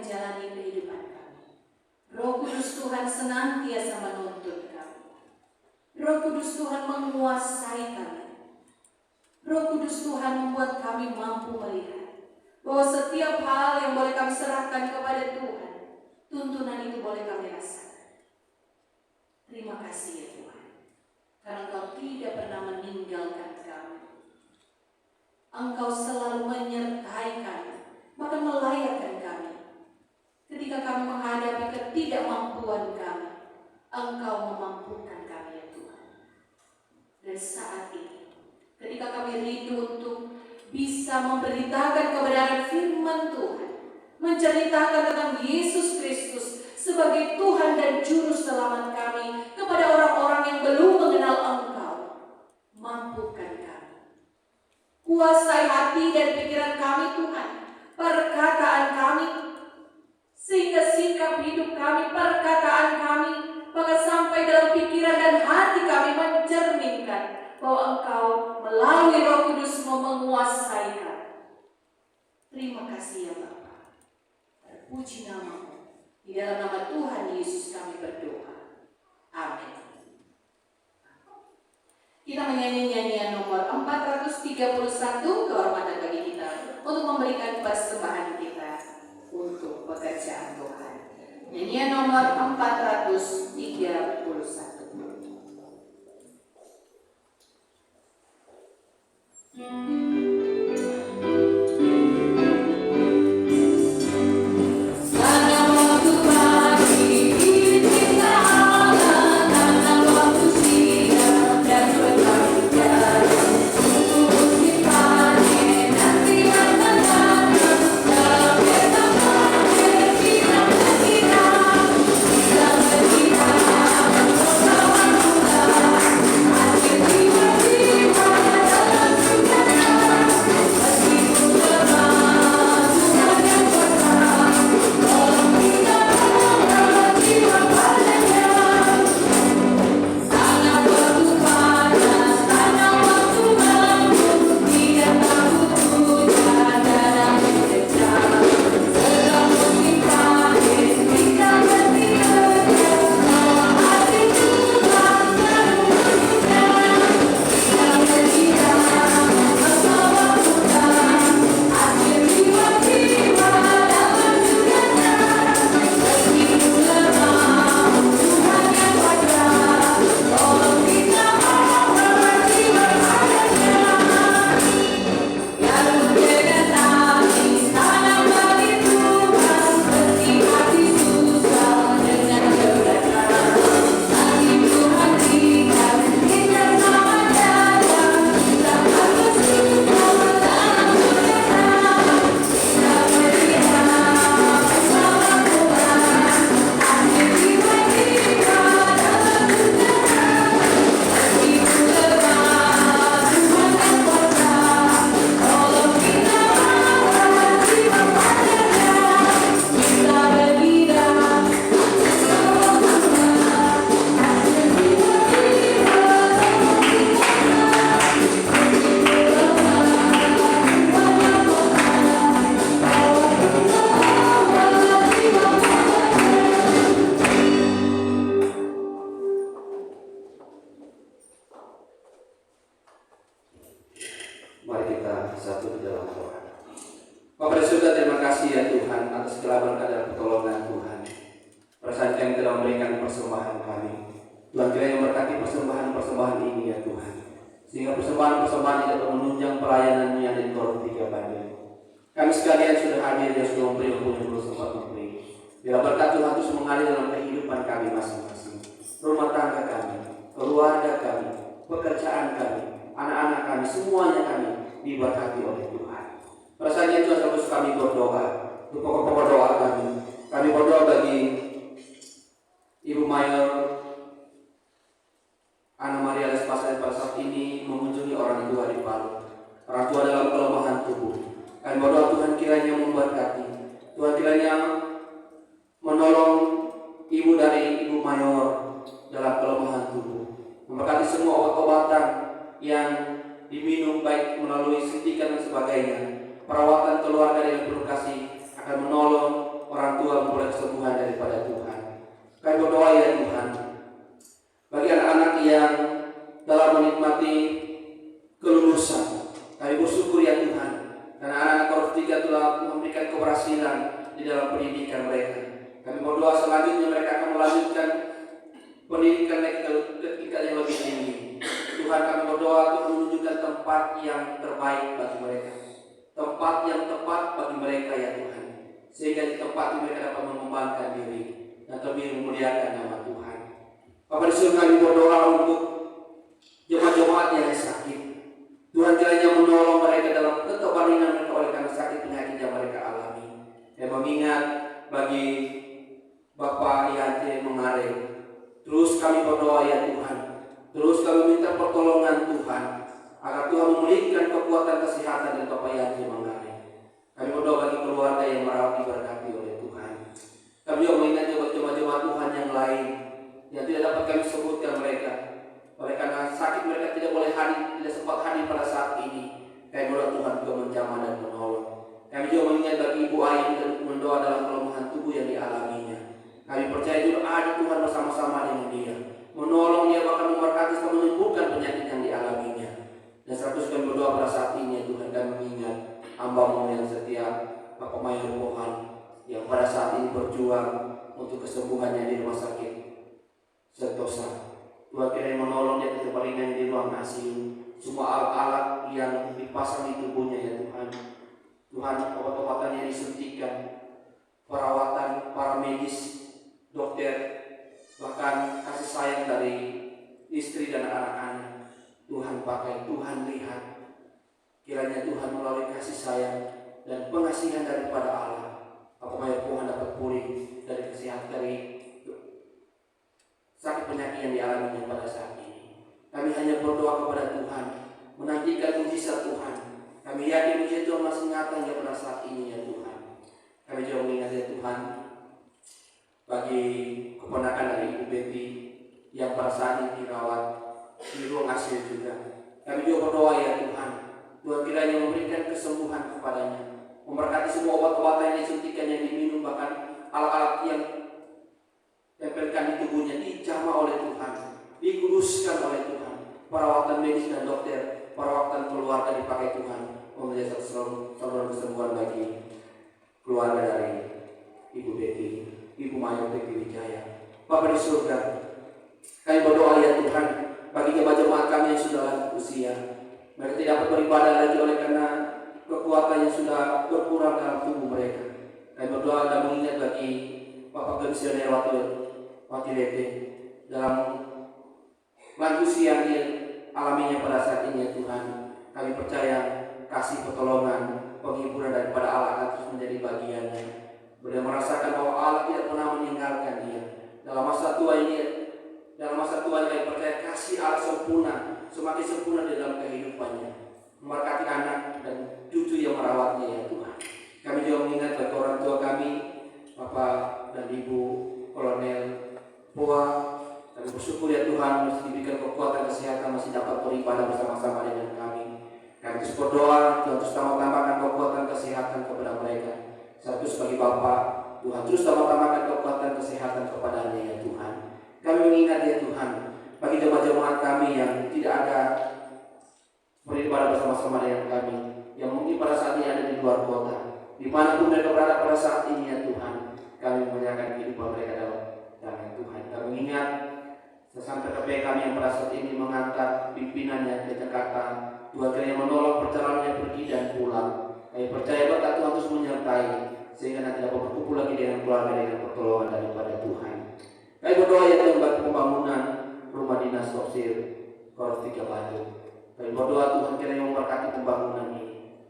menjalani kehidupan kami. Roh Kudus Tuhan senantiasa menuntun kami. Roh Kudus Tuhan menguasai kami. Roh Kudus Tuhan membuat kami mampu melihat bahwa setiap hal yang boleh kami serahkan kepada Tuhan, tuntunan itu boleh kami rasakan. Terima kasih ya Tuhan, karena Engkau tidak pernah meninggalkan kami. Engkau selalu menyertai kami, bahkan melayakkan kami. Ketika kami menghadapi ketidakmampuan kami, Engkau memampukan kami ya Tuhan. Dan saat ini, ketika kami rindu untuk bisa memberitakan kebenaran firman Tuhan, menceritakan tentang Yesus Kristus sebagai Tuhan dan Juru Selamat kami kepada orang-orang yang belum mengenal Engkau, mampukan kami. Kuasai hati dan pikiran kami Tuhan, perkataan kami, sehingga sikap hidup kami, perkataan kami, bahkan sampai dalam pikiran dan hati kami mencerminkan bahwa Engkau melalui Roh Kudus menguasai kami. Terima kasih ya Bapa. Terpuji nama-Mu. Di dalam nama Tuhan Yesus kami berdoa. Amin. Kita menyanyi nyanyian nomor 431, kehormatan bagi kita untuk memberikan persembahan kita untuk pekerjaan Tuhan. Nyanyian nomor 431. Mari kita satu di dalam doa. Bapak di surga, terima kasih ya Tuhan atas segala berkat dan pertolongan Tuhan. Perasaan kami telah memberikan persembahan kami. Tuhan kiranya memberkati persembahan ini ya Tuhan, sehingga persembahan ini dapat menunjang pelayanan-Mu yang ada di Korintus 3 Banjar. Kami sekalian sudah hadir dan sudah memberi yang belum sempat memberi. Biar berkat Tuhan terus mengalir dalam kehidupan kami masing-masing, rumah tangga kami, keluarga kami, pekerjaan kami, anak-anak kami, semuanya kami diberkati oleh Tuhan. Rasanya itu terus kami berdoa untuk pokok-pokok doa kami. Kami berdoa bagi Ibu Mayor Ana Maria Lespasa pada saat ini mengunjungi orang tua di Palu, orang tua dalam kelemahan tubuh. Kami berdoa Tuhan kiranya memberkati, Tuhan kiranya menolong ibu dari Ibu Mayor dalam kelemahan tubuh, memberkati semua obat-obatan yang diminum baik melalui suntikan dan sebagainya. Perawatan keluarga yang penuh kasih akan menolong orang tua memperoleh kesembuhan daripada Tuhan. Kami berdoa ya Tuhan, bagi anak-anak yang telah menikmati kelulusan, kami bersyukur ya Tuhan, karena anak-anak Koruf 3 telah memberikan keberhasilan di dalam pendidikan mereka. Kami berdoa selanjutnya mereka akan melanjutkan pendidikan mereka ke tingkat yang lebih tinggi. Tuhan, kami berdoa untuk menunjukkan tempat yang terbaik bagi mereka, tempat yang tepat bagi mereka ya Tuhan, sehingga di tempat itu mereka dapat mengembangkan diri dan lebih memuliakan nama Tuhan. Bapa di surga, kami berdoa untuk jemaat-jemaat yang sakit. Tuhan kiranya menolong mereka dalam keterbaringan mereka oleh karena sakit penyakit yang mereka alami. Dan mengingat bagi Bapak Yante Mengare, terus kami berdoa ya Tuhan, terus kami minta pertolongan Tuhan, agar Tuhan memulihkan kekuatan kesehatan dan Bapak Yante Mengare. Kami berdoa bagi keluarga yang merawat diberkati oleh Tuhan. Kami juga mengingat jemaat-jemaat Tuhan yang lain yang tidak dapat kami sebutkan mereka, oleh karena sakit mereka tidak boleh hadir, tidak sempat hadir pada saat ini. Kami berdoa Tuhan juga menjamah dan menolong. Kami juga mengingat bagi Ibu Ayu dan mendoa dalam kelemahan tubuh yang dialaminya. Kami percaya juga ada Tuhan bersama-sama dengan dia, menolong dia, bahkan memberkati serta menyembuhkan penyakit yang dialaminya. Dan seratus kami berdoa pada saat ini ya Tuhan, dan mengingat hamba-Mu yang setia, Bapak Mayor Tuhan, yang pada saat ini berjuang untuk kesembuhannya di rumah sakit Sentosa. Tuhan kiranya menolong dia keterbaringan di ruang ICU, semua alat-alat yang dipasang di tubuhnya ya Tuhan. Tuhan, obat-obatan yang disuntikan, perawatan para medis, dokter, bahkan kasih sayang dari istri dan anak-anak, Tuhan pakai, Tuhan lihat. Kiranya Tuhan melalui kasih sayang dan pengasihan daripada Allah, apabila Tuhan dapat pulih dari kesehatan, dari sakit penyakit yang dialaminya pada saat ini. Kami hanya berdoa kepada Tuhan, menantikan mujizat Tuhan. Kami yakin mujizat Tuhan masih nyata hingga pada saat ini ya Tuhan. Kami juga mengingat ya Tuhan, bagi keponakan dari Ibu Betty yang pada saat ini dirawat di ruang ICU juga. Kami juga berdoa ya Tuhan, Tuhan kiranya memberikan kesembuhan kepadanya, memberkati semua obat-obatan yang disuntikan, yang diminum, bahkan alat-alat yang tempelkan di tubuhnya dijamah oleh Tuhan, dikuduskan oleh Tuhan. Perawatan medis dan dokter, perawatan keluarga dipakai Tuhan, memberi saluran kesembuhan bagi keluarga dari Ibu Betty, Ibu Mayor Betty Wijaya. Bapa di surga, kami berdoa ya Tuhan, bagi jemaat-jemaat kami yang sudah lanjut usia, mereka tidak dapat beribadah lagi oleh karena kekuatan yang sudah berkurang dalam tubuh mereka. Kami berdoa dan mengingat bagi Bapak Komisioner Watilete dalam lanjut usia yang dia alaminya pada saat ini ya Tuhan. Kami percaya kasih pertolongan, penghiburan daripada Allah akan terus menjadi bagiannya. Beliau merasakan bahwa Allah tidak pernah meninggalkan dia dalam masa tua ini. Dalam masa tua kami percaya kasih Allah sempurna, semakin sempurna di dalam kehidupannya, memberkati anak dan cucu yang merawatnya ya Tuhan. Kami juga mengingat bagi orang tua kami, Bapak dan Ibu Kolonel Poa. Kami bersyukur ya Tuhan, masih diberikan kekuatan kesehatan, masih dapat beribadah bersama-sama dengan kami. Kami terus berdoa, Tuhan terus tambahkan kekuatan kesehatan kepada mereka. Satu sebagai Bapa, Tuhan terus tambahkan kekuatan kesehatan kepadanya ya Tuhan. Kami mengingat ya Tuhan, bagi jemaat-jemaat kami yang tidak ada beribadah bersama-sama dengan kami, yang mungkin pada saat ini ada di luar kota, dimanapun mereka berada pada saat ini ya Tuhan, kami menyerahkan kehidupan mereka dalam tangan Tuhan. Kami mengingat sesampai KPI kami yang pada saat ini mengantar pimpinannya ke Jakarta, Tuhan kiranya menolong perjalanannya pergi dan pulang. Kami percaya berkat Tuhan terus menyertai, sehingga nanti dapat berkumpul lagi dengan keluarga dengan pertolongan daripada Tuhan. Kami berdoa ya Tuhan bagi pembangunan rumah dinas Kopsir Koruf 3 Bandung. Kami berdoa Tuhan kiranya memberkati pembangunan ini,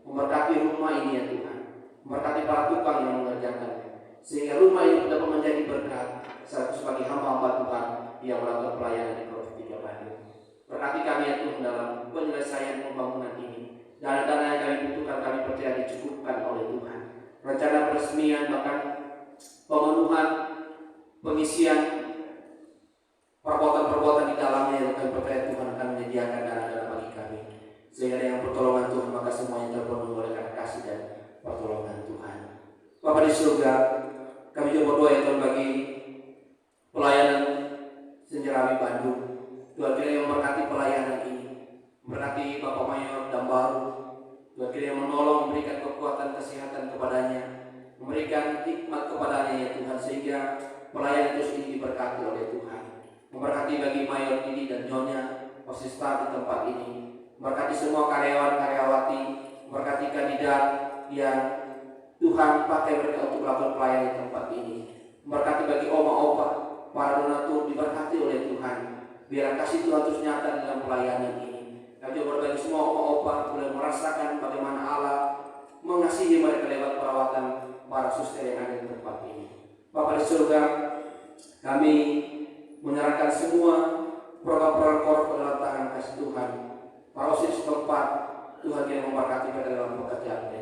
memberkati rumah ini ya Tuhan, memberkati para tukang yang mengerjakannya, sehingga rumah ini dapat menjadi berkat sebagai hamba-hamba Tuhan yang melakukan pelayanan di Koruf 3 Bandung. Berkati kami ya Tuhan dalam penyelesaian pembangunan ini. Dana-dana yang kami butuhkan kami percaya dicukupkan oleh Tuhan. Rencana peresmian bahkan pemenuhan pengisian perbuatan-perbuatan di dalamnya yang kami percaya Tuhan akan menyediakan dana-dana bagi kami, sehingga dengan pertolongan Tuhan maka semuanya terpenuhi oleh kasih dan pertolongan Tuhan. Bapa di surga, Kami juga berdoa ya Tuhan bagi pelayanan Senjerami Bandung. Tuhan kiranya memberkati pelayanan ini, memberkati Bapak Mayor Dambaru. Tuhan kiranya menolong, memberikan kekuatan kesehatan kepadanya, memberikan hikmat kepadanya ya Tuhan, sehingga pelayanan terus ini diberkati oleh Tuhan. Memberkati bagi Mayor Didi dan Nyonya Osista di tempat ini, memberkati semua karyawan-karyawati, memberkati kandidat yang Tuhan pakai mereka untuk melakukan pelayanan di tempat ini, memberkati bagi oma-opa, para donatur diberkati oleh Tuhan. Biar kasih Tuhan terus nyata dalam pelayanan ini. Kami juga berbagi semua oma-opa boleh merasakan bagaimana Allah mengasihi mereka lewat perawatan para suster yang ada di tempat ini. Bapa di surga, kami menyerahkan semua program-program korup ke dalam tangan kasih Tuhan. Para usia setempat, Tuhan yang memberkati mereka dalam pekerjaannya.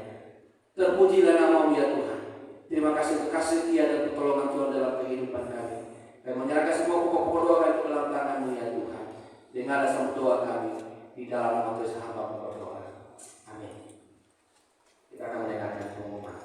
Terpujilah nama-Mu ya Tuhan. Terima kasih untuk kasih setia dan pertolongan Tuhan dalam kehidupan kami. Kami menyerahkan semua pokok-pokok doa kami ke dalam tangan-Mu ya Tuhan. Dengarlah semua doa kami di dalam nama Tuhan hamba-Mu berdoa. Amin. Kita akan mendengarkan pengumuman.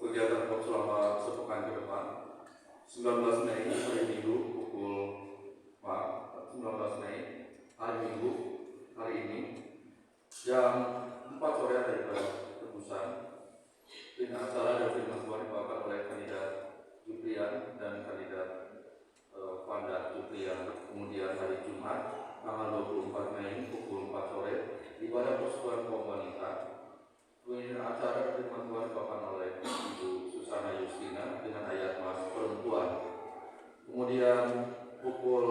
Kegiatan POP selama sepekan ke depan 19 Mei hari Minggu pukul 19 Mei hari Minggu hari ini jam 4 sore ada ibadah tebusan. Ini acara dan firman Tuhan dibawakan oleh kandidat Juprian dan kandidat Panda Juprian. Kemudian hari Jumat tanggal 24 Mei pukul 4 sore ibadah persekutuan kaum wanita. Kemudian acara firman Tuhan dibawakan oleh Ibu Susana Yustina dengan ayat Mas Perempuan. Kemudian pukul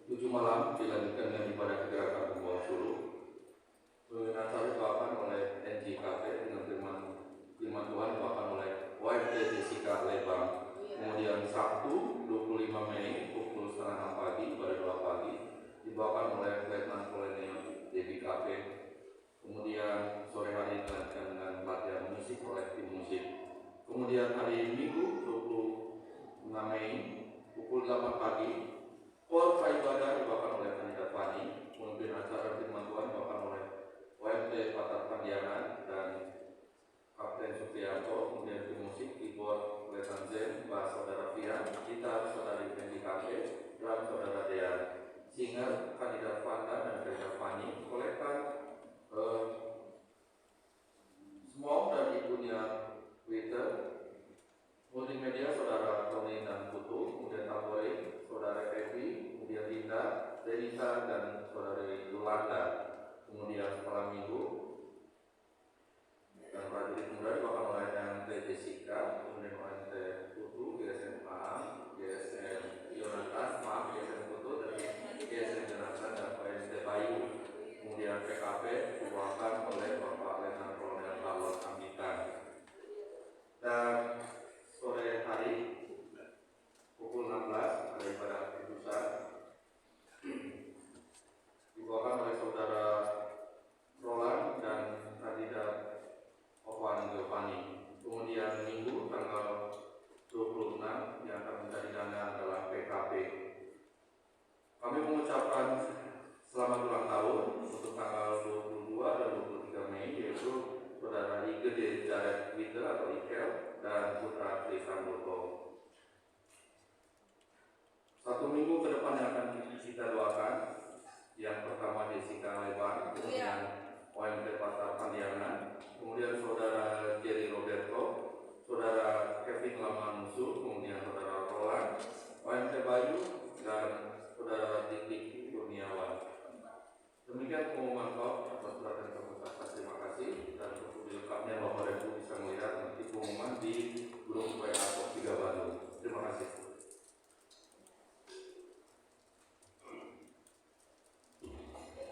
7 malam dilanjutkan dengan ibadah kegerakan pembawa suruh. Kemudian acara dibawakan oleh NJKP dengan firman Tuhan dibawakan oleh YFT Jessica Lebang. Kemudian Sabtu 25 Mei pukul 5:30 pagi pada 2 pagi dibawakan oleh Letnan Kolonel DBKP. Kemudian sore hari dilanjutkan dengan pelatihan musik oleh tim musik. Kemudian hari Minggu 26 Mei pukul 8 pagi Pol Ibadah dibawakan oleh kandidat Fani. Kemudian acara firman Tuhan dibawakan oleh WMT Patar Pandiangan dan Kapten Supriyanto. Kemudian tim musik keyboard Lesan Zen, bass saudara Fian, gitar saudari Fendi Kafe, drum saudara Dean. Singer kandidat Fanda dan kandidat Fani. Kolektan Small dan ibunya Twitter. Multimedia saudara Tony dan Putu. Kemudian Tabori saudara Evi. Kemudian Linda, Denisa dan saudari Yolanda. Kemudian sekolah minggu dan prajurit muda dibawakan oleh MT Jessica. Kemudian MT Putu, GSM Paham, GSM Yonatan, GSM Putu dan GSM Jonathan dan PMT Bayu. Kemudian PKP dibawakan oleh Bapak Letnan Kolonel Carlos Ambitan. Dan sore hari pukul 16 ada ibadah tebusan dibawakan oleh saudara Roland dan kandidat Ovan Giovanni. Kemudian Minggu tanggal 26 yang akan mencari dana adalah PKP. Kami mengucapkan selamat ulang tahun untuk tanggal 22 dan 23 Mei yaitu saudara Igede Jared Witte atau Ikel dan putra Trisamboto. Satu minggu ke depan yang akan kita doakan, yang pertama Jessica Lebar, kemudian OMT Patar Pandiangan, kemudian saudara Jerry Roberto, saudara Kevin Lamanusu, kemudian saudara Roland, OMT Bayu dan saudara Titik Kurniawan. Demikian pengumuman POP atas perhatian keputusan. Terima kasih dan untuk dilengkapnya Bapak dan Ibu bisa melihat nanti pengumuman di grup WA POP 3 Bandung. Terima kasih.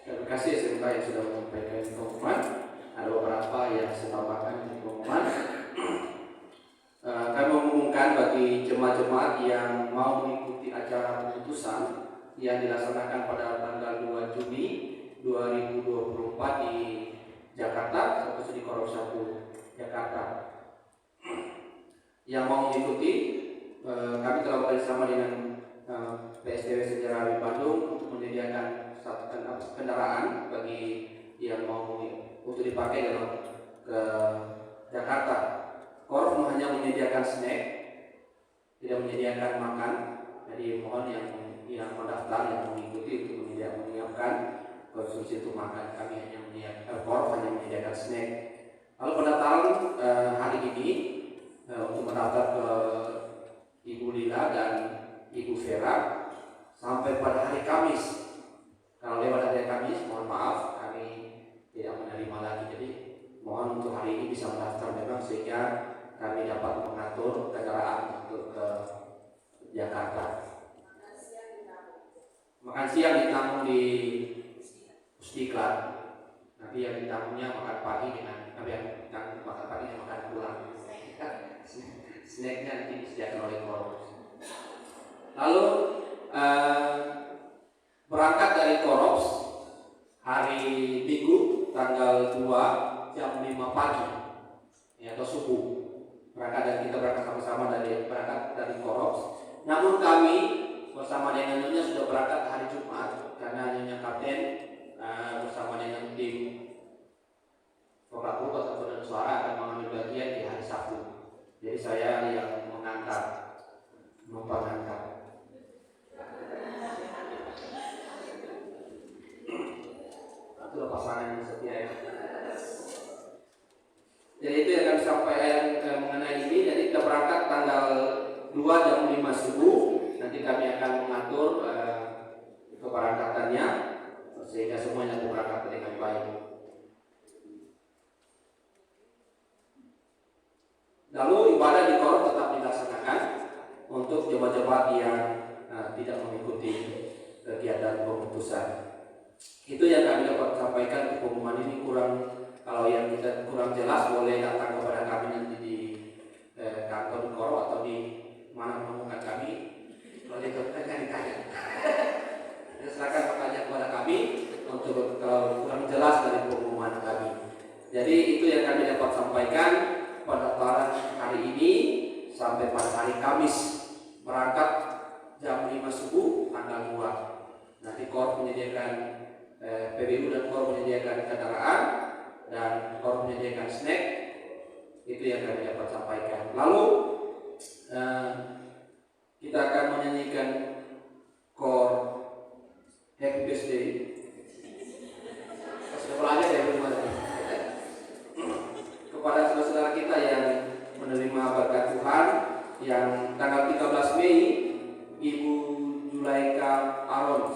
Terima kasih SMK yang sudah menyampaikan pengumuman. Ada beberapa yang saya tambahkan di pengumuman. Kami mengumumkan bagi jemaat-jemaat yang mau mengikuti acara keputusan yang dilaksanakan pada tanggal 2 Juni 2024 di Jakarta, Satu di Korok 1 Jakarta. Yang mau mengikuti, kami telah bekerjasama dengan PSDW Sejarah Bandung untuk menyediakan satu kendaraan bagi yang mau untuk dipakai dalam ke Jakarta. Korf hanya menyediakan snack, tidak menyediakan makan. Jadi mohon yang mendaftar, yang mengikuti untuk menyiapkan konsumsi untuk makan. Kami hanya menyediakan Korf hanya menyediakan snack. Lalu pendaftaran hari ini untuk mendaftar ke Ibu Lila dan Ibu Vera sampai pada hari Kamis. Kalau lewat hari Kamis, mohon maaf, kami tidak menerima lagi. Jadi mohon untuk hari ini bisa mendaftar memang sehingga kami dapat mengatur kendaraan untuk ke Jakarta. Makan siang ditanggung di Istiqlal. Nanti yang ditangungnya makan pagi dengan yang makan pagi dan makan pulang. Snacknya nanti disediakan oleh Koros. Lalu berangkat dari Koros hari Minggu tanggal 2 jam 5 pagi atau subuh. Kita berangkat sama-sama berangkat dari Koros. Namun kami bersama dengan Nyonya sudah berangkat hari Jumat karena Nyonya Kapten bersama dengan tim Vokal atau Pedan Suara akan mengambil bagian di hari Sabtu. Jadi saya yang numpang antar. Itulah pasangan yang setia ya. Jadi itu yang kami sampaikan mengenai ini. Jadi kita berangkat tanggal 2 jam 5 subuh. Nanti kami akan mengatur keberangkatannya sehingga semuanya berangkat dengan baik. Lalu ibadah di Korom tetap dilaksanakan untuk jemaat-jemaat yang tidak mengikuti kegiatan pemutusan. Itu yang kami dapat sampaikan. Untuk pengumuman ini kalau yang kita kurang jelas boleh datang kepada kami nanti di kantor di Korom atau di mana menemukan kami. Kalau ditanya, silakan bertanya kepada kami untuk kalau kurang jelas dari pengumuman kami. Jadi itu yang kami dapat sampaikan. Pendaftaran hari ini sampai pada hari Kamis, berangkat jam 5 subuh tanggal 2. Nanti Korum menyediakan PBU dan Korum menyediakan kendaraan dan Korum menyediakan snack. Itu yang kami dapat sampaikan. Lalu kita akan menyanyikan Kor Happy Birthday. Sudah belajar ya belum ada? Kepada saudara-saudara kita yang menerima berkat Tuhan, yang tanggal 13 Mei Ibu Julaika Aron,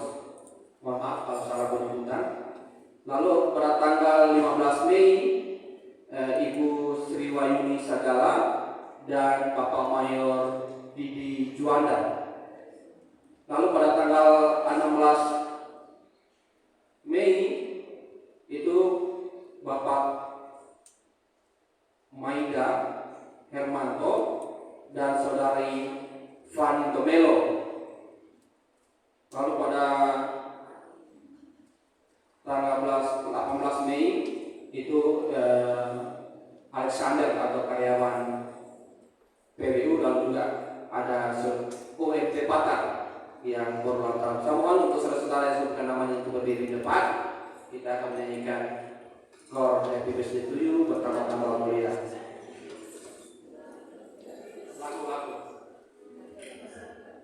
mohon maaf kalau salah penyebutan. Lalu pada tanggal 15 Mei Ibu Sri Wayuni Sagala dan Bapak Mayor Didi Juanda. Lalu pada tanggal 16 Mei itu Bapak Maida Hermanto dan Saudari Fani Tomelo. Lalu pada tanggal 18 Mei itu Alexander atau karyawan PBU, dan juga ada OMT Patar yang berulang tahun. Saya mohon untuk saudara-saudara yang sebutkan namanya untuk berdiri di depan. Kita akan menyanyikan Kor Happy Birthday to You bersama-sama mulia. Lagu-lagu.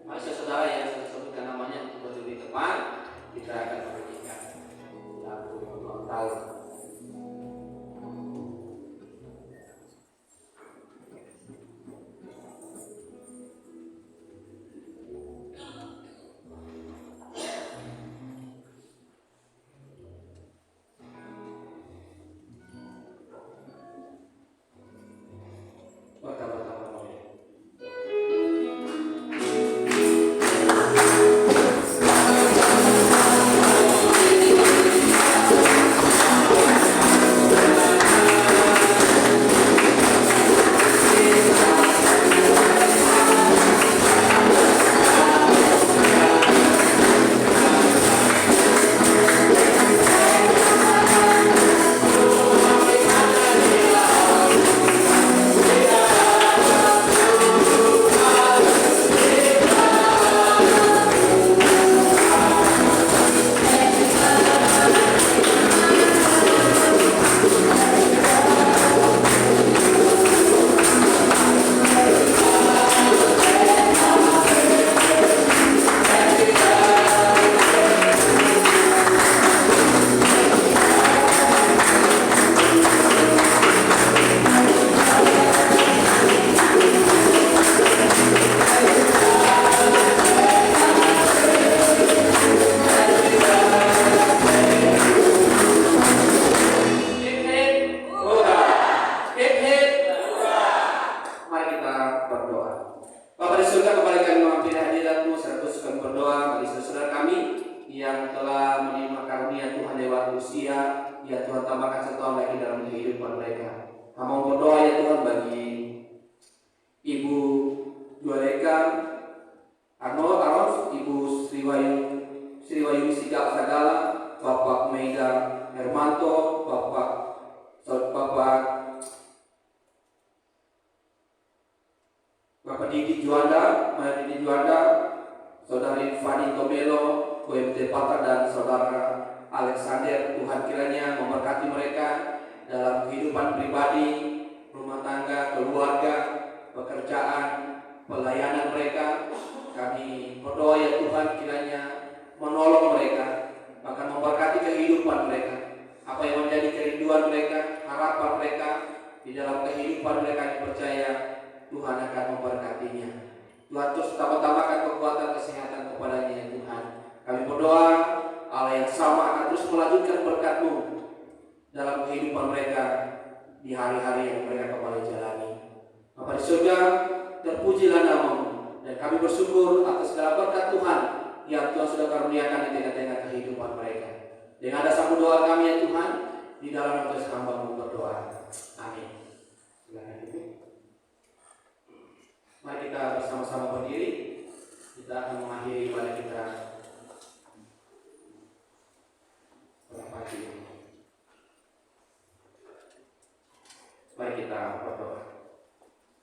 Masa saudara yang saya sebutkan namanya untuk berdiri di depan, kita akan menyanyikan lagu ulang tahun. dalam kehidupan mereka. Kami berdoa ya Tuhan bagi Ibu Jualeka Arnold, Ibu Sriwayu Sigap Sagala, Bapak Meida Hermanto, Bapak Didi Juanda, Saudari Fani Tomelo, UMT Pata dan Saudara Alexander. Tuhan kiranya memberkati mereka dalam kehidupan pribadi, rumah tangga, keluarga, pekerjaan, pelayanan mereka. Kami berdoa ya Tuhan kiranya menolong mereka, bahkan memberkati kehidupan mereka. Apa yang menjadi kerinduan mereka, harapan mereka di dalam kehidupan mereka, dipercaya Tuhan akan memberkatinya. Tuhan terus tambahkan kekuatan kesehatan kepadanya ya Tuhan. Kami berdoa Allah yang sama akan terus melanjutkan berkat-Mu dalam kehidupan mereka di hari-hari yang mereka kembali jalani. Bapa di surga, terpujilah nama-Mu, dan kami bersyukur atas segala berkat Tuhan yang Tuhan sudah karuniakan di tengah-tengah kehidupan mereka. Dengan dasar doa kami ya Tuhan, di dalam nama Tuhan hamba-Mu berdoa. Amin. Mari kita bersama-sama berdiri. Kita akan mengakhiri ibadah kita pada pagi ini. Mari kita berdoa.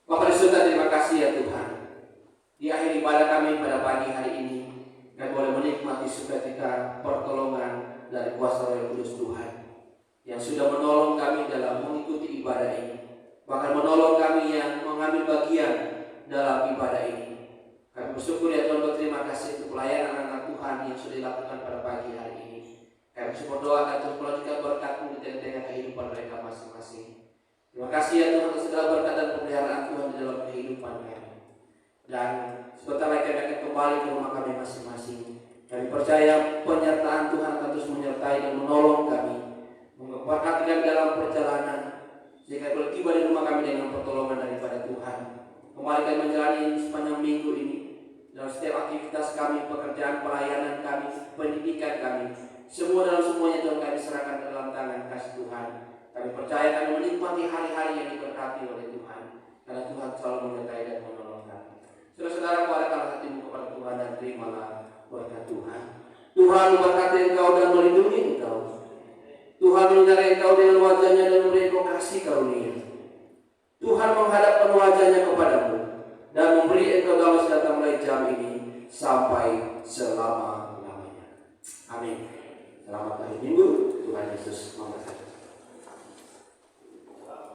Bapa di surga, terima kasih ya Tuhan. Di akhir ibadah kami pada pagi hari ini, kami boleh menikmati sukacita pertolongan dari kuasa Roh Kudus Tuhan yang sudah menolong kami dalam mengikuti ibadah ini, bahkan menolong kami yang mengambil bagian dalam ibadah ini. Kami bersyukur ya Tuhan, berterima kasih untuk pelayanan anak Tuhan yang sudah dilakukan pada pagi hari ini. Kami berdoa akan terus melanjutkan berkat-Mu di tengah-tengah kehidupan mereka masing-masing. Terima kasih ya Tuhan atas segala berkat dan pemeliharaan Tuhan di dalam kehidupan kami. Dan sebentar lagi kami akan kembali ke rumah kami masing-masing. Kami percaya penyertaan Tuhan akan terus menyertai dan menolong kami, memberkati kami dalam perjalanan, sehingga boleh tiba di rumah kami dengan pertolongan daripada Tuhan. Kembali kami menjalani sepanjang minggu ini dalam setiap aktivitas kami, pekerjaan, pelayanan kami, pendidikan kami, semua dalam semuanya Tuhan kami serahkan ke dalam tangan kasih Tuhan. Kami percaya kami menikmati hari-hari yang diberkati oleh Tuhan, karena Tuhan selalu menyertai dan menolong kami. Saudara-saudara, kuatkanlah hatimu kepada Tuhan dan terimalah berkat Tuhan. Tuhan memberkati engkau dan melindungi engkau. Tuhan menyertai engkau dengan wajahnya dan memberi engkau kasih karunia. Tuhan menghadapkan wajahnya kepadamu dan memberi engkau damai sejahtera mulai jam ini sampai selama-lamanya. Amin. Selamat hari Minggu. Tuhan Yesus memberkati.